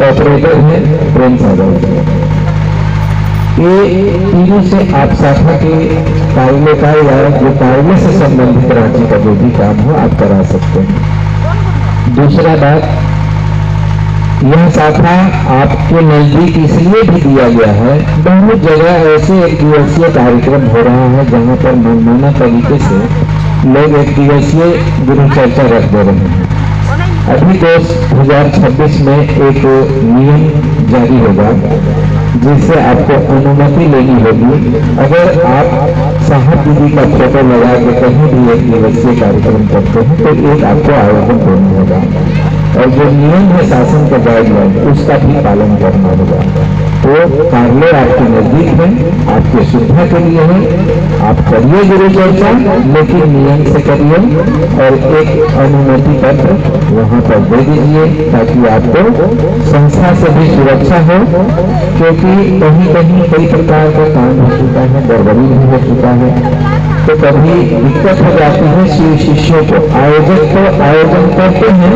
ऑपरेटर हैं प्रेम सागर। ये तीनों से आप शाखा के कार्यालय का या जो कार्यालय से संबंधित रांची का जो भी काम हो आप करा सकते हैं। दूसरा बात, यह शाखा आपके नजदीक इसलिए भी दिया गया है, बहुत जगह ऐसे 1 दिवसीय कार्यक्रम हो रहा है जहाँ पर मनमाना तरीके से लोग 1 दिवसीय गुरु चर्चा रख दे रहे हैं। अभी 2026 में एक नियम जारी होगा जिससे आपको अनुमति लेनी होगी। अगर आप साहब दीदी का फोटो लगा के कहीं भी 1 दिवसीय कार्यक्रम करते हैं तो एक आपको आयोजन करना होगा और जो नियम है शासन का गाइडलाइन उसका भी पालन करना होगा। तो कार्यालय आपके नजदीक है, आपके सुविधा के लिए है, आप करिए गुरु चर्चा, लेकिन नियम से करिए और एक अनुमति पत्र वहाँ पर दे दीजिए ताकि आपको संस्था से भी सुरक्षा हो। क्योंकि कहीं कहीं कई प्रकार का काम हो चुका है, गड़बड़ी भी हो चुका है, तो कभी दिक्कत हो जाती है। शिष्यों को आयोजक तो आयोजन करते हैं,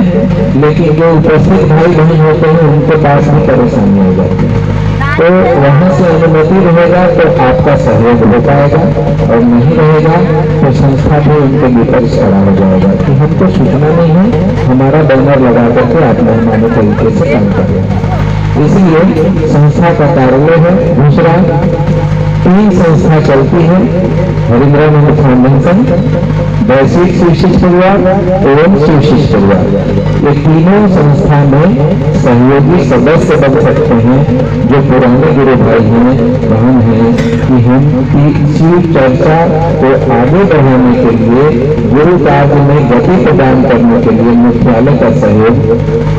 लेकिन जो उपस्थित भाई बहन होते हैं उनके पास भी परेशानी हो जाती है। तो वहाँ से अनुमति रहेगा तो आपका सहयोग हो पाएगा और नहीं रहेगा तो संस्था भी उनके विपक्ष खड़ा हो जाएगा कि हमको सूचना नहीं है, हमारा बैनर लगा करके आप मनमाने तरीके से काम करें। इसलिए संस्था का कार्यालय है। दूसरा, तीन संस्था चलती है, हरिंद्रानंद फाउंडेशन, वैश्विक शिवशिष्ट परिवार एवं शिवशिष्ट परिवार। ये तीनों संस्था में सहयोगी सदस्य बन सकते हैं जो पुराने गुरु भाई हैं, बहन हैं, कि हम शिव चर्चा को आगे बढ़ाने के लिए, गुरु कार्य में गति प्रदान करने के लिए मुख्यालय का सहयोग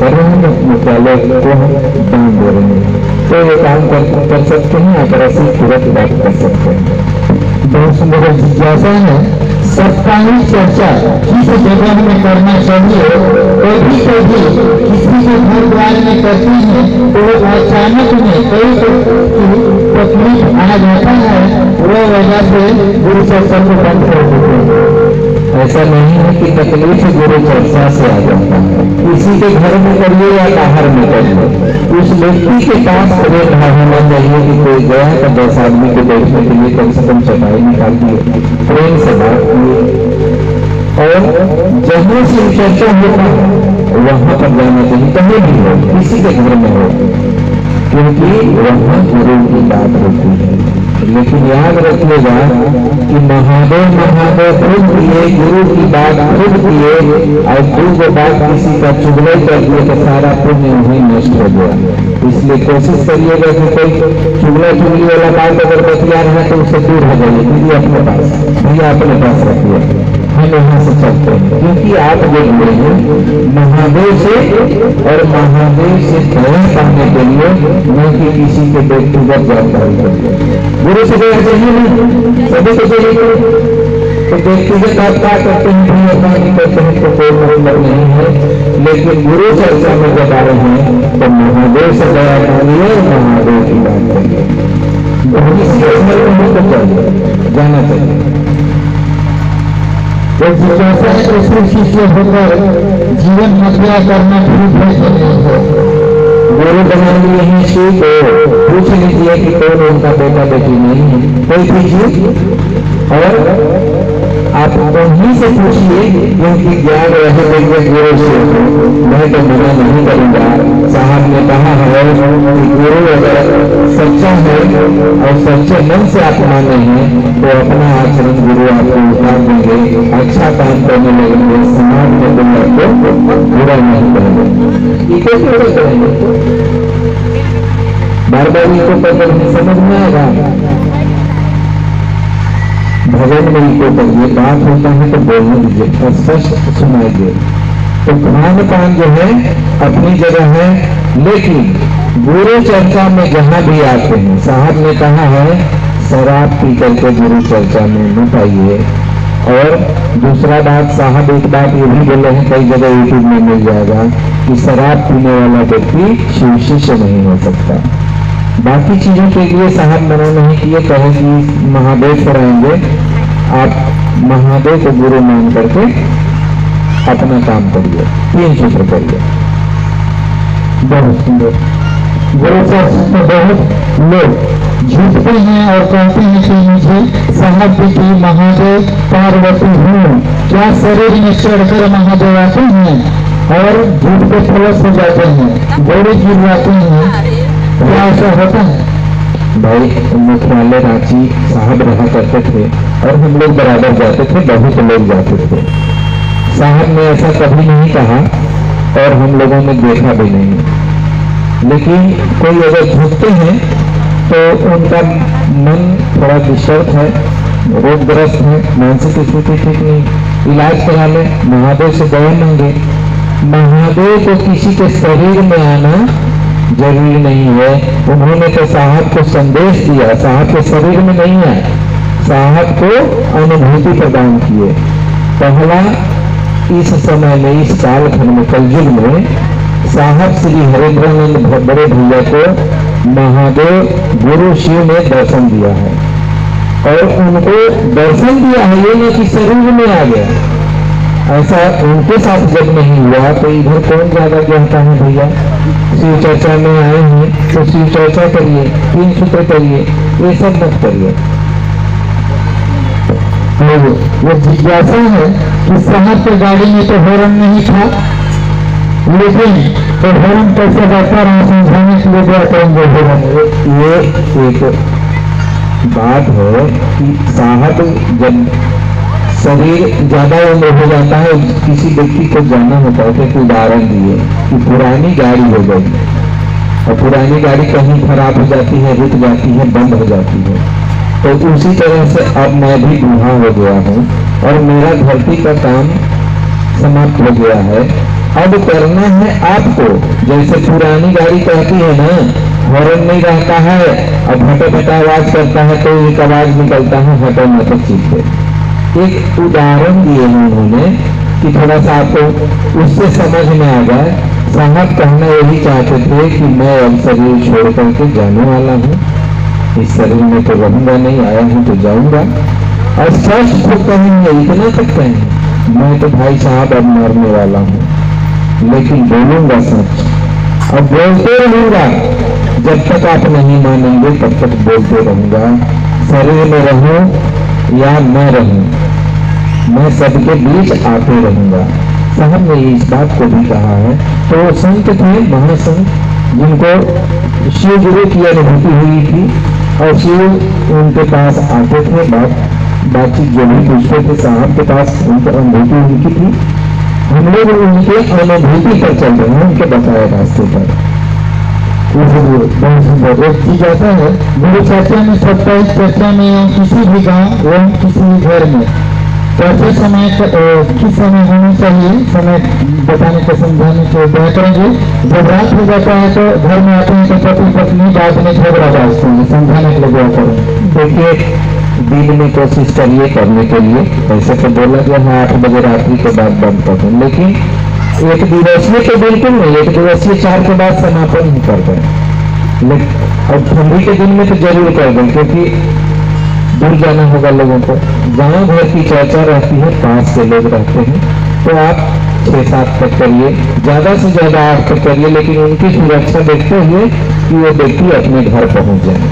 कर रहे हैं। मुख्यालय को हम दान दे रहे हैं, तो ये काम कर सकते हैं, अगर ऐसी तुरंत बात कर सकते हैं। बहुत सुंदर जिज्ञासा है, साप्ताहिक चर्चा किस जगह में करना चाहिए? कभी कभी किसी के घर द्वार में करते हैं तो अचानक में कई तकलीफ आ जाता है, वो वजह से गुरु चर्चा को बंद कर देते हैं। ऐसा नहीं है कि तकलीफ गुरु चर्चा से आ जाता है, किसी के घर में करिए या बाहर में करिए, उस व्यक्ति के पास प्रेम भाव होना चाहिए कि कोई गया तो 10 आदमी को बैठने के लिए कम से कम चटाई निकाल दिए, प्रेम से बात किए, और जहाँ शिव चर्चा होता है वहां पर जाना चाहिए, कहीं भी हो, किसी के घर में हो, क्योंकि वहां गुरु की बात होती है। लेकिन याद रखिएगा कि महादेव खुद किए, गुरु की बात खुद किए, और जो बात किसी का चुगले कर दिए तो सारा पुण्य वहीं नष्ट हो गया। इसलिए कोशिश करिएगा कि कोई चुगला चुगली वाला बात अगर बतिया रहा है तो उससे दूर हो जाइए, दीदी अपने पास, भैया अपने पास रखिए, हम यहाँ से चलते हैं, क्योंकि आप जो हुए हैं महादेव से, और महादेव से दया पाने के लिए, न कि किसी के व्यक्तिगत जानकारी के लिए। गुरु से दया चाहिए नहीं, सभी को चाहिए, तो व्यक्तिगत आप क्या करते हैं, नहीं करते हैं तो कोई मतलब नहीं है। लेकिन गुरु चर्चा में जब आए हैं तो महादेव से दया पाइए, महादेव की बात करिए, किसी के घर में नहीं तो चाहिए, जाना चाहिए। एक जिज्ञासा है, ऐसे शिष्य होकर जीवन हत्या करना ठीक है कि नहीं है? गुरु बना लिए हैं शिव को, पूछ लीजिए कि कौन उनका बेटा बेटी नहीं है, कोई पूछिए, और आप उन्हीं से पूछिए, क्योंकि ज्ञान रहे गुरु से। मैं तो मना नहीं करूंगा, साहब ने कहा है कि गुरु अगर सच्चा है और सच्चे मन से आप माने हैं तो अपना आचरण गुरु आपको उतार देंगे, अच्छा काम करने लगेंगे, समाज में दुनिया को बुरा नहीं करेंगे। इको कैसे करेंगे? बार बार इको कर समझ में आएगा, भजन में इको करिए, बात होता है तो बोलने दीजिए, स्पष्ट सुनाइए। तो खान पान जो है अपनी जगह है, लेकिन गुरु चर्चा में जहां भी आते हैं, साहब ने कहा है शराब पी करके गुरु चर्चा में मत आइए। और दूसरा बात, साहब एक बात ये भी बोले हैं, कई जगह यूट्यूब में मिल जाएगा, कि शराब पीने वाला व्यक्ति शिव शिष्य नहीं हो सकता। बाकी चीजों के लिए साहब मना नहीं किए, कहे कि महादेव पर आएंगे, आप महादेव को गुरु मान करके अपना काम करिए, 3 सूत्र करिए। बहुत सुंदर। गुरु से बहुत लोग झूठते हैं और कहते हैं कि मुझे साहब की महादेव पार्वती हूँ, क्या शरीर में चढ़कर महादेव आते हैं और झूठ पे फलस हो जाते हैं, गोली गिरवाते हैं, क्या ऐसा होता है? भाई मुख्यालय रांची साहब रहा करते थे और हम लोग बराबर जाते थे, बहुत लोग जाते थे। साहब ने ऐसा कभी नहीं कहा और हम लोगों ने देखा भी नहीं। लेकिन कोई अगर झुकते हैं तो उनका मन थोड़ा डिस्टर्ब है, रोगग्रस्त है, मानसिक स्थिति ठीक नहीं, इलाज करा ले, महादेव से दया मांगे। महादेव को किसी के शरीर में आना जरूरी नहीं है। उन्होंने तो साहब को संदेश दिया, साहब के शरीर में नहीं है, साहब को अनुभूति प्रदान किए। पहला, इस समय में, इस कालखंड में, कलयुग में साहब श्री हरिंद्रानंद बड़े भैया को महादेव गुरु शिव ने दर्शन दिया है, और उनको दर्शन दिया है, ये नहीं कि शरीर में आ गया। ऐसा उनके साथ जब नहीं हुआ तो इधर कौन ज्यादा जानता है भैया? शिव चर्चा में आए हैं तो शिव चर्चा करिए, 3 सूत्र करिए, ये सब मत करिए। वो जिज्ञासा है कि साहब के गाड़ी में तो हॉर्न नहीं था, लेकिन तो हॉर्न कैसे बजता रहा समझाने के लिए क्या करेंगे? ये एक बात है कि साहब जब शरीर ज्यादा उम्र हो जाता है, किसी व्यक्ति को जाना होता है, एक उदाहरण दिए कि पुरानी गाड़ी हो गई और पुरानी गाड़ी कहीं खराब हो जाती है, रुक जाती है, बंद हो जाती है, तो उसी तरह से अब मैं भी बूढ़ा हो गया हूँ और मेरा धरती का काम समाप्त हो गया है। अब करना है आपको, जैसे पुरानी गाड़ी कहती है ना, हॉर्न नहीं रहता है और भटे भटे आवाज करता है तो एक आवाज निकलता है ऑटोमेटिक चीज पे। एक उदाहरण दिए हैं उन्होंने कि थोड़ा सा आपको उससे समझ में आ जाए। साहब कहना यही चाहते थे कि मैं अब शरीर छोड़ करके जाने वाला हूँ, इस शरीर में तो रहूंगा नहीं, आया हूँ तो जाऊंगा। और सच तो कहेंगे, इतना तक कहेंगे, मैं तो भाई साहब अब मरने वाला हूँ, लेकिन बोलूंगा सच और बोलते रहूंगा। जब तक आप नहीं मानेंगे तब तक बोलते रहूंगा। शरीर में रहूं या न रहूं, मैं सबके बीच आते रहूंगा। साहब ने इस बात को भी कहा है। तो संत थे, महासंत, जिनको शिव गुरु की अनुभूति हुई थी और शिव उनके पास आते थे, बातचीत जो भी पूछते थे साहब के पास, उनको अनुभूति उनकी थी। हम लोग उनके अनुभूति पर चल रहे हैं, उनके बताए रास्ते पर। एक चीज ऐसा है, गुरु चर्चा में, साप्ताहिक चर्चा में, किसी भी गांव एवं किसी भी घर में कैसे समय किस समय होना चाहिए, समय बताने को, समझाने को क्या करेंगे। जब रात हो जाता है तो घर में आते हैं तो पति पत्नी बाद में झगड़ा बाजते हैं, समझाने के लिए क्या करें। देखिए, दिन में कोशिश करिए करने के लिए, ऐसे तो बोला गया है 8 बजे रात्रि के बाद बंद कर दें, लेकिन एक दिवसीय तो बिल्कुल नहीं, एक दिवसीय 4 के बाद समापन ही कर दें। और ठंडी के दिन में तो जरूर कर दें, क्योंकि दूर जाना होगा लोगों को। गांव भर की चर्चा रहती है, पास के लोग रहते हैं, तो आप 6-7 तक करिए, ज्यादा से ज्यादा 8 तक करिए, लेकिन उनकी सुरक्षा देखते हुए कि वो व्यक्ति अपने घर पहुंच जाए।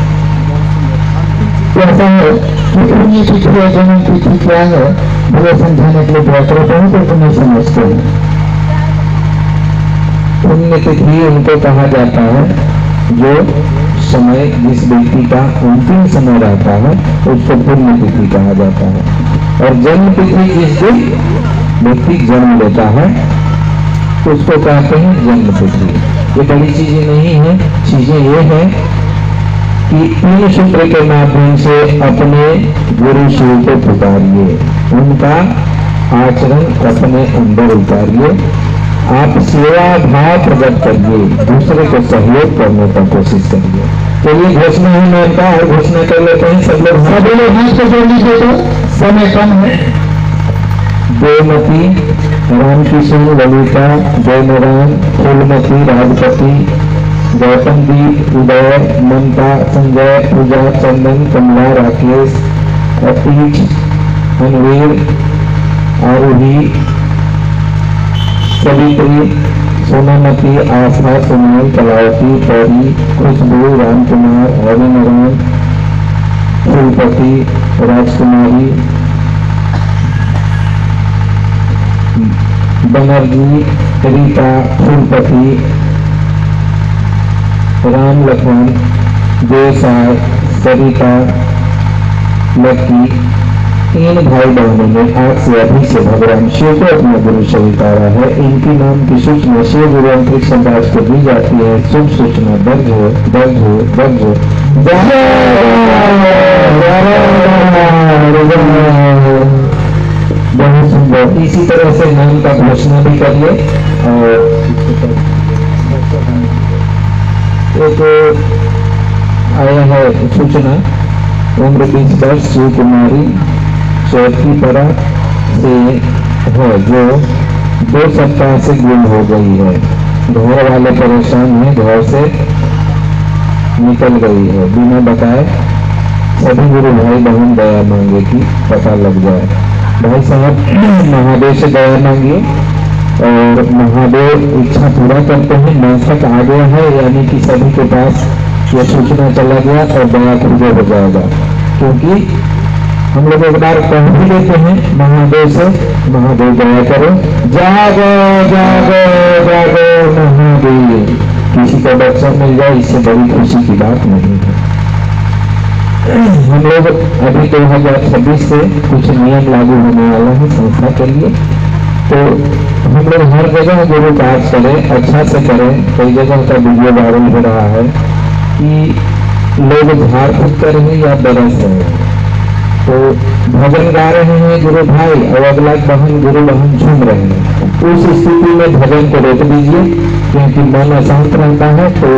ऐसा है कि पुण्य तिथि और जन्म तिथि क्या है, वो समझाने के लिए बहुत बहुत नहीं समझते हैं। पुण्य तिथि उनको कहा जाता है जो समय, जिस व्यक्ति का अंतिम समय रहता है उसको पुण्य तिथि कहा जाता है। और जन्म तिथि जिस दिन व्यक्ति जन्म लेता है उसको कहते हैं जन्म तिथि। ये बड़ी चीजें नहीं है, चीजें ये है कि 3 सूत्र के माध्यम से अपने गुरु शिव को पुकारिए, उनका आचरण अपने अंदर उतारिए, आप सेवा भाव प्रकट करिए, दूसरे को सहयोग करने का कोशिश करिए। तो ये घोषणा है, मैं उनका और घोषणा कर लेते हैं सब लोग। हाथ से जोड़ लीजिए, तो समय कम है। देवमती, रामकिशन, ललिता, जयनारायण, फूलमती, राजपति, गौतमदीप, उदय, ममता, संजय, पूजा, चंदन, कमला, राकेश, अतीश, अनवीर, आरूही, सवित्री, सोनामती, आशा, सुनील, कलावती, पौरी, खुशबू, रामकुमार, हरिनारायण, फूलपति, राजकुमारी, बनर्जी, रीता, फूलपति, राम लखन, देवसाय, सरिता, लकी, 3 भाई बहनों ने आज से अभी से भगवान शिव को अपना गुरु स्वीकारा है। इनके नाम की सूचना शिव गुरु अंतरिक्ष संदास को दी जाती है। शुभ सूचना दर्ज हो, दर्ज हो, दर्ज हो। बहुत सुंदर। इसी तरह से नाम का घोषणा भी करिए। और एक आया है सूचना, उम्र 20 वर्ष, शिव कुमारी, चौथीपरा से है, जो 2 सप्ताह से गुम हो गई है। घर वाले परेशान हैं, घर से निकल गई है बिना बताए। सभी गुरु भाई बहन दया मांगे कि पता लग जाए। भाई साहब महादेव से दया मांगिए और महादेव इच्छा पूरा करते हैं। मासक आ गया है, यानी कि सभी के पास ये सूचना चला गया और दया खुद हो जाएगा। क्योंकि हम लोग एक बार कह भी लेते हैं महादेव से, महादेव दया करो, जागो जागो जागो महादेव। किसी को बच्चा मिल जाए, इससे बड़ी खुशी की बात नहीं है। हम लोग अभी 2026 से कुछ नियम लागू होने वाला है संस्था के लिए, तो हम लोग हर जगह गुरु पाठ करें, अच्छा से करें। कई जगह का वीडियो वायरल हो रहा है कि लोग झाड़ फूक कर रहे हैं या बरस रहे हैं, तो भजन गा रहे हैं गुरु भाई और अगला बहन गुरु बहन झूम रहे हैं। उस स्थिति में भजन को रोक दीजिए, क्योंकि मन अशांत रहता है तो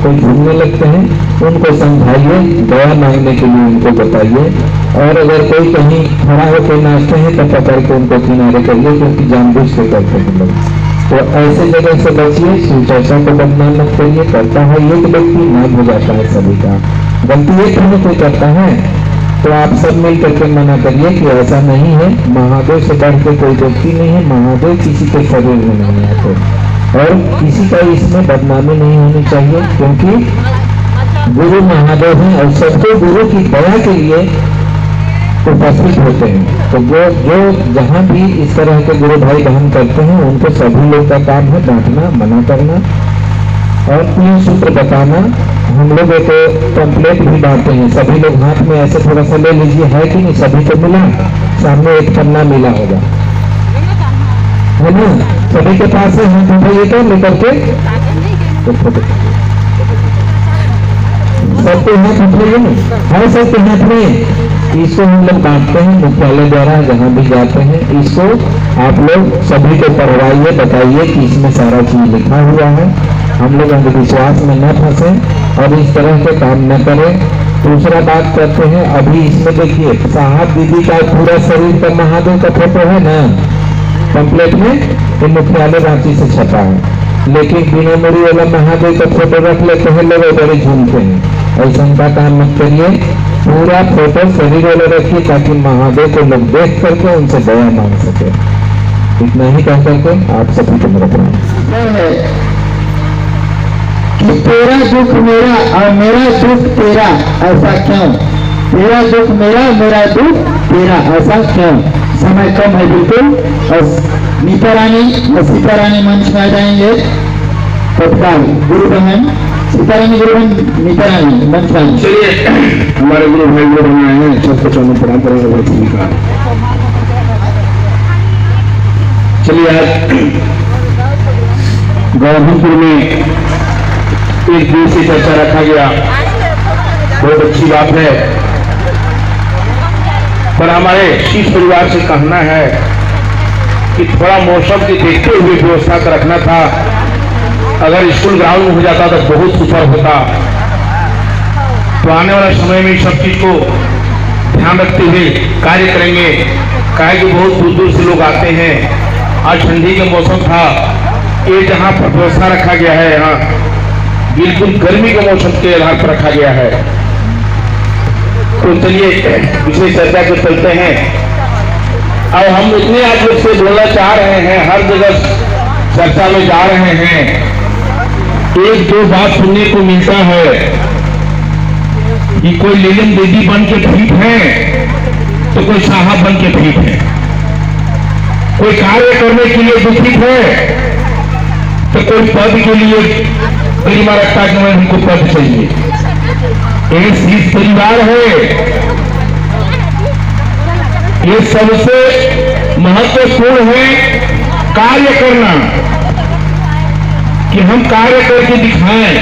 कोई झूमने लगते हैं। उनको समझाइए, दया मांगने के लिए उनको बताइए, और अगर कोई कहीं खड़ा होकर नाचते हैं तो पकड़ के उनको किनारे करिए, क्योंकि जानबूझ के करते हैं लोग। तो ऐसे जगह से बचिए, शिवचर्चा को बदनाम मत करिए। करता है एक व्यक्ति, नाम हो जाता है सभी का। गलती एक हमें कोई करता है तो आप सब मिल करके मना करिए कि ऐसा नहीं है, महादेव से बढ़ के कोई व्यक्ति नहीं है, महादेव किसी के शरीर में नहीं आते, और किसी का इसमें बदनामी नहीं होनी चाहिए, क्योंकि गुरु महादेव हैं और सबको गुरु की दया के लिए उपस्थित होते हैं। तो जो जहाँ भी इस तरह के गुरु भाई बहन करते हैं, उनको सभी लोग का काम है डांटना, मना करना और 3 सूत्र बताना। हम लोग एक पंपलेट भी बांटते हैं, सभी लोग हाथ में ऐसे थोड़ा सा ले लीजिए, है कि नहीं? सभी को मिला, सामने एक पन्ना मिला होगा, है ना? सभी के पास है, हाथ उठाइए तो लेकर के सबके हाथ उठाइए ना, हर सबके हाथ में। इसको हम लोग बांटते हैं मुख्यालय द्वारा, जहाँ भी जाते हैं। इसको आप लोग सभी को पढ़वाइए, बताइए कि इसमें सारा चीज लिखा हुआ है। हम लोग अंधविश्वास में न फंसे और इस तरह के काम न करें। दूसरा बात करते हैं, अभी इसमें देखिए साहब दीदी का पूरा शरीर का महादेव का फोटो है ना पंपलेट में, ये मुख्यालय रांची से छपा है, लेकिन बिना मुड़ी वाला महादेव का फोटो रख लेते हैं लोग, बड़े झूमते हैं। ऐसा का काम मत करिए, पूरा फोटो शरीर वाले रखिए, ताकि महादेव को लोग देख करके उनसे दया मांग सके। इतना ही कह करके आप सभी को मेरा प्रणाम। कि तेरा दुख मेरा और मेरा दुख तेरा, ऐसा क्यों? तेरा दुख मेरा, मेरा दुख तेरा, ऐसा क्यों? समय कम है बिल्कुल, और नीता रानी और सीता रानी मंच में आ जाएंगे तत्काल। गुरु बहन सीता रानी, गुरु बहन नीता रानी मंच में। चलिए, हमारे गुरु भाई गुरु बनाए हैं, सबको चरणों प्रणाम करेंगे। चलिए, आज गौरवपुर में एक दूसरी चर्चा रखा गया, बहुत अच्छी बात है, पर हमारे शीश परिवार से कहना है कि थोड़ा मौसम के देखते हुए व्यवस्था कर रखना था। अगर स्कूल ग्राउंड में हो जाता तो बहुत सुपर होता। तो आने वाले समय में सब चीज को ध्यान रखते हुए कार्य करेंगे। काहे कि बहुत दूर दूर से लोग आते हैं। आज ठंडी का मौसम था, ये जहाँ पर व्यवस्था रखा गया है, यहाँ बिल्कुल गर्मी के मौसम के आधार पर रखा गया है। तो चलिए विशेष चर्चा को चलते हैं। अब हम इतने आप लोग से बोलना चाह रहे हैं, हर जगह चर्चा में जा रहे हैं। एक दो बात सुनने को मिलता है कि कोई लीलन दीदी बन के ठीक है तो कोई साहब बन के ठीक है, कोई कार्य करने के लिए दुखित है तो कोई पद के लिए गरिमा रखता कि मैं हमको पद चाहिए। एक शीश परिवार है, ये सबसे महत्वपूर्ण है कार्य करना, कि हम कार्य करके दिखाएं।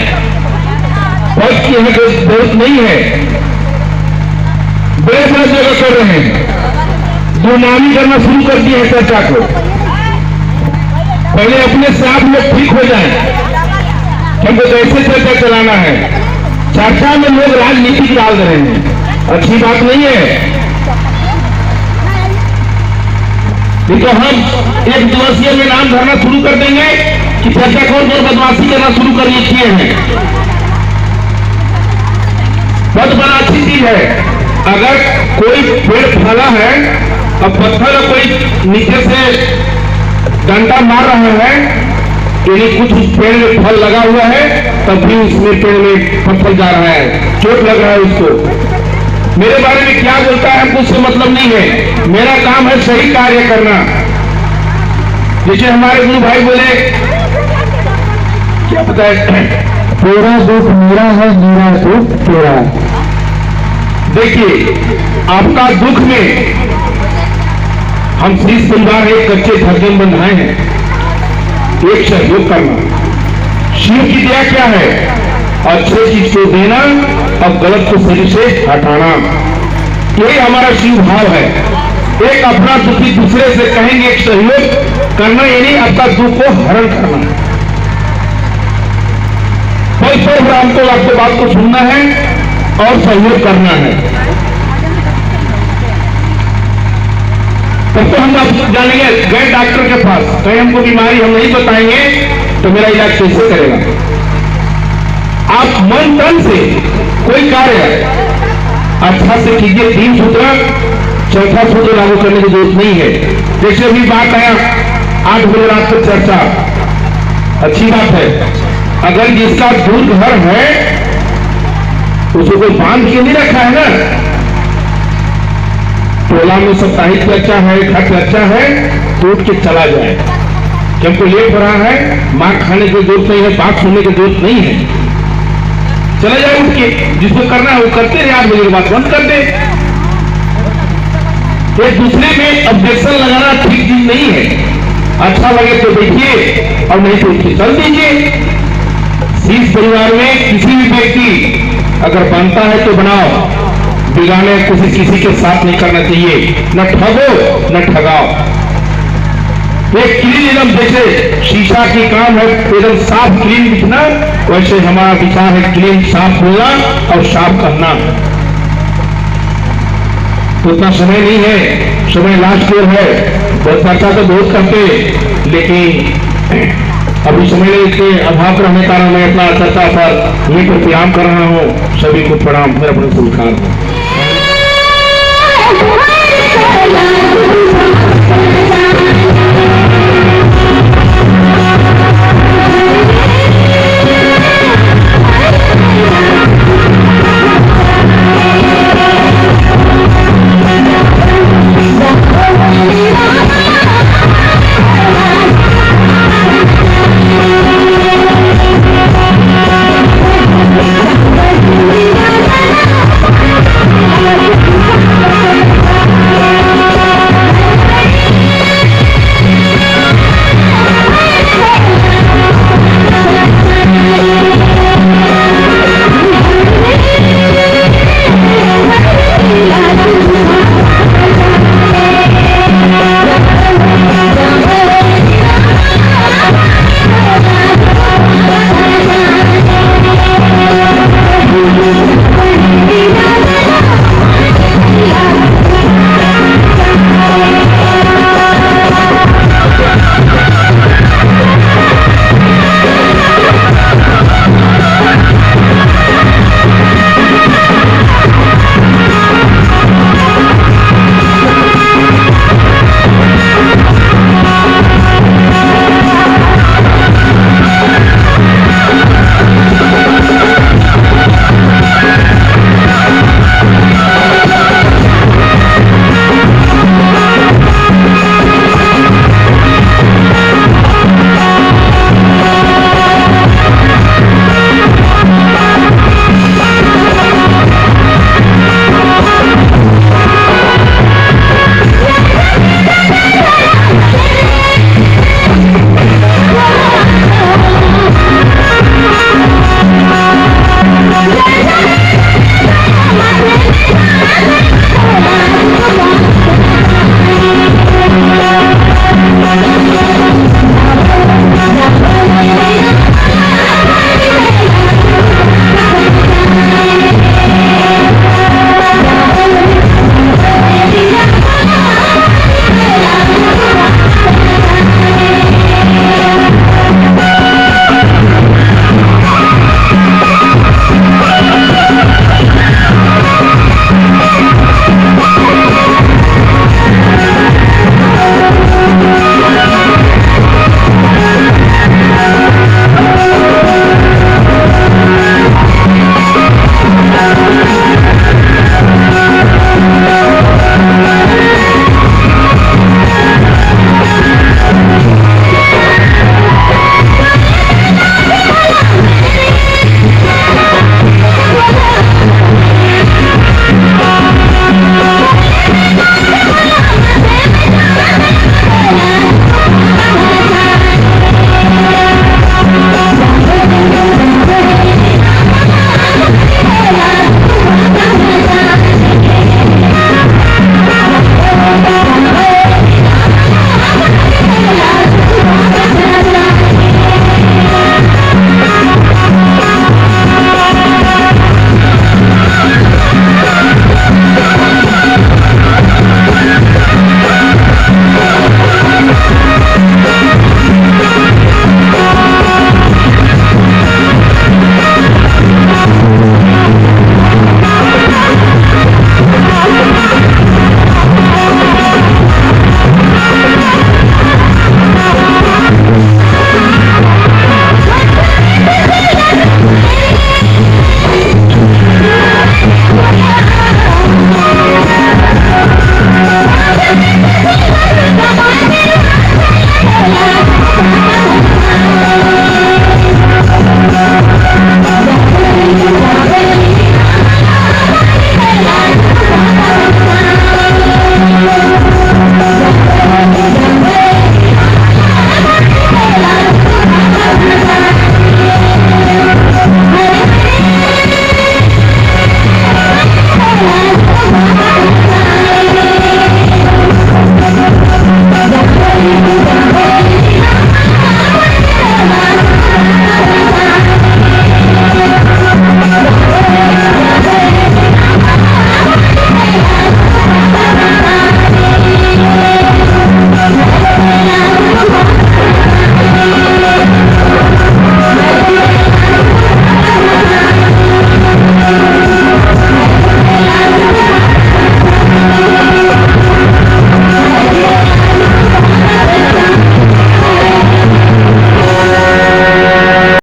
पद की हमें जरूरत नहीं है, बड़े बड़े जगह कर रहे हैं, दुनामी करना शुरू कर दिए हैं चर्चा को। पहले अपने से आप लोग ठीक हो जाएं, हमको कैसे चर्चा चलाना है। चर्चा में लोग राजनीति डाल रहे हैं, अच्छी बात नहीं है। देखो, हम एक दिवसीय में नाम धरना शुरू कर देंगे कि चर्चा कौन कौन बदमाशी करना शुरू कर किए हैं। बहुत बड़ा अच्छी चीज है। अगर कोई पेड़ फला है और पत्थर कोई नीचे से डंडा मार रहे हैं, यदि कुछ उस पेड़ में फल लगा हुआ है तब भी उसमें पेड़ में पत्थर जा रहा है, चोट लग रहा है उसको। मेरे बारे में क्या बोलता है हमको उससे मतलब नहीं है। मेरा काम है सही कार्य करना। जैसे हमारे गुरु भाई बोले, क्या पता है, तेरा दुख मेरा है, मेरा दुख तेरा। देखिए, आपका दुख में हम शीश परिवार एक कच्चे धागे में बंधाए हैं, एक सहयोग करना। शिव की दया क्या है? अच्छे चीज को देना और गलत को शरीर से हटाना, यही हमारा शिव भाव है। एक अपना दुखी दूसरे से कहेंगे, एक सहयोग करना, यानी आपका दुख को हरण करना। कोई हमको आपके बात को सुनना है और सहयोग करना है। तब तो हम आप जानेंगे, गए डॉक्टर के पास, कहीं हमको बीमारी हम नहीं बताएंगे तो मेरा इलाज कैसे करेगा? आप मन तन से कोई कार्य अच्छा से कीजिए। 3 सूत्र, चौथा सूत्र लागू करने की जरूरत नहीं है। जैसे अभी बात आया 8 बजे रात को चर्चा, अच्छी बात है। अगर जिसका दूर घर है उसको कोई बांध के नहीं रखा है ना, टोला में साप्ताहिक चर्चा है, घर चर्चा है, तो उठ के चला जाए। कि हमको लेट हो रहा है, मार खाने की जरूरत नहीं है, बात सुनने की जरूरत नहीं है, चला जाए उठ के। जिसको करना है वो करते रहे, 8 बजे के बाद बंद कर दे। एक दूसरे में ऑब्जेक्शन लगाना ठीक चीज नहीं है। अच्छा लगे तो देखिए और नहीं तो उठ के चल दीजिए। शीश परिवार में किसी भी व्यक्ति अगर बनता है तो बनाओ, बिगाड़े किसी के साथ नहीं करना चाहिए। न ठगो न ठगाओ। एक क्लीन एकदम, जैसे शीशा की काम है एकदम साफ क्लीन दिखना, वैसे हमारा विचार है क्लीन साफ बोलना और साफ करना। तो इतना समय नहीं है, समय लास्ट ईयर है। बहुत चर्चा तो बहुत करते, लेकिन अभी समय के अभाव रहने कारण मैं अपना चर्चा पर यहीं पर विराम कर रहा हूँ। सभी को प्रणाम, मेरा बड़ा स्वीकार।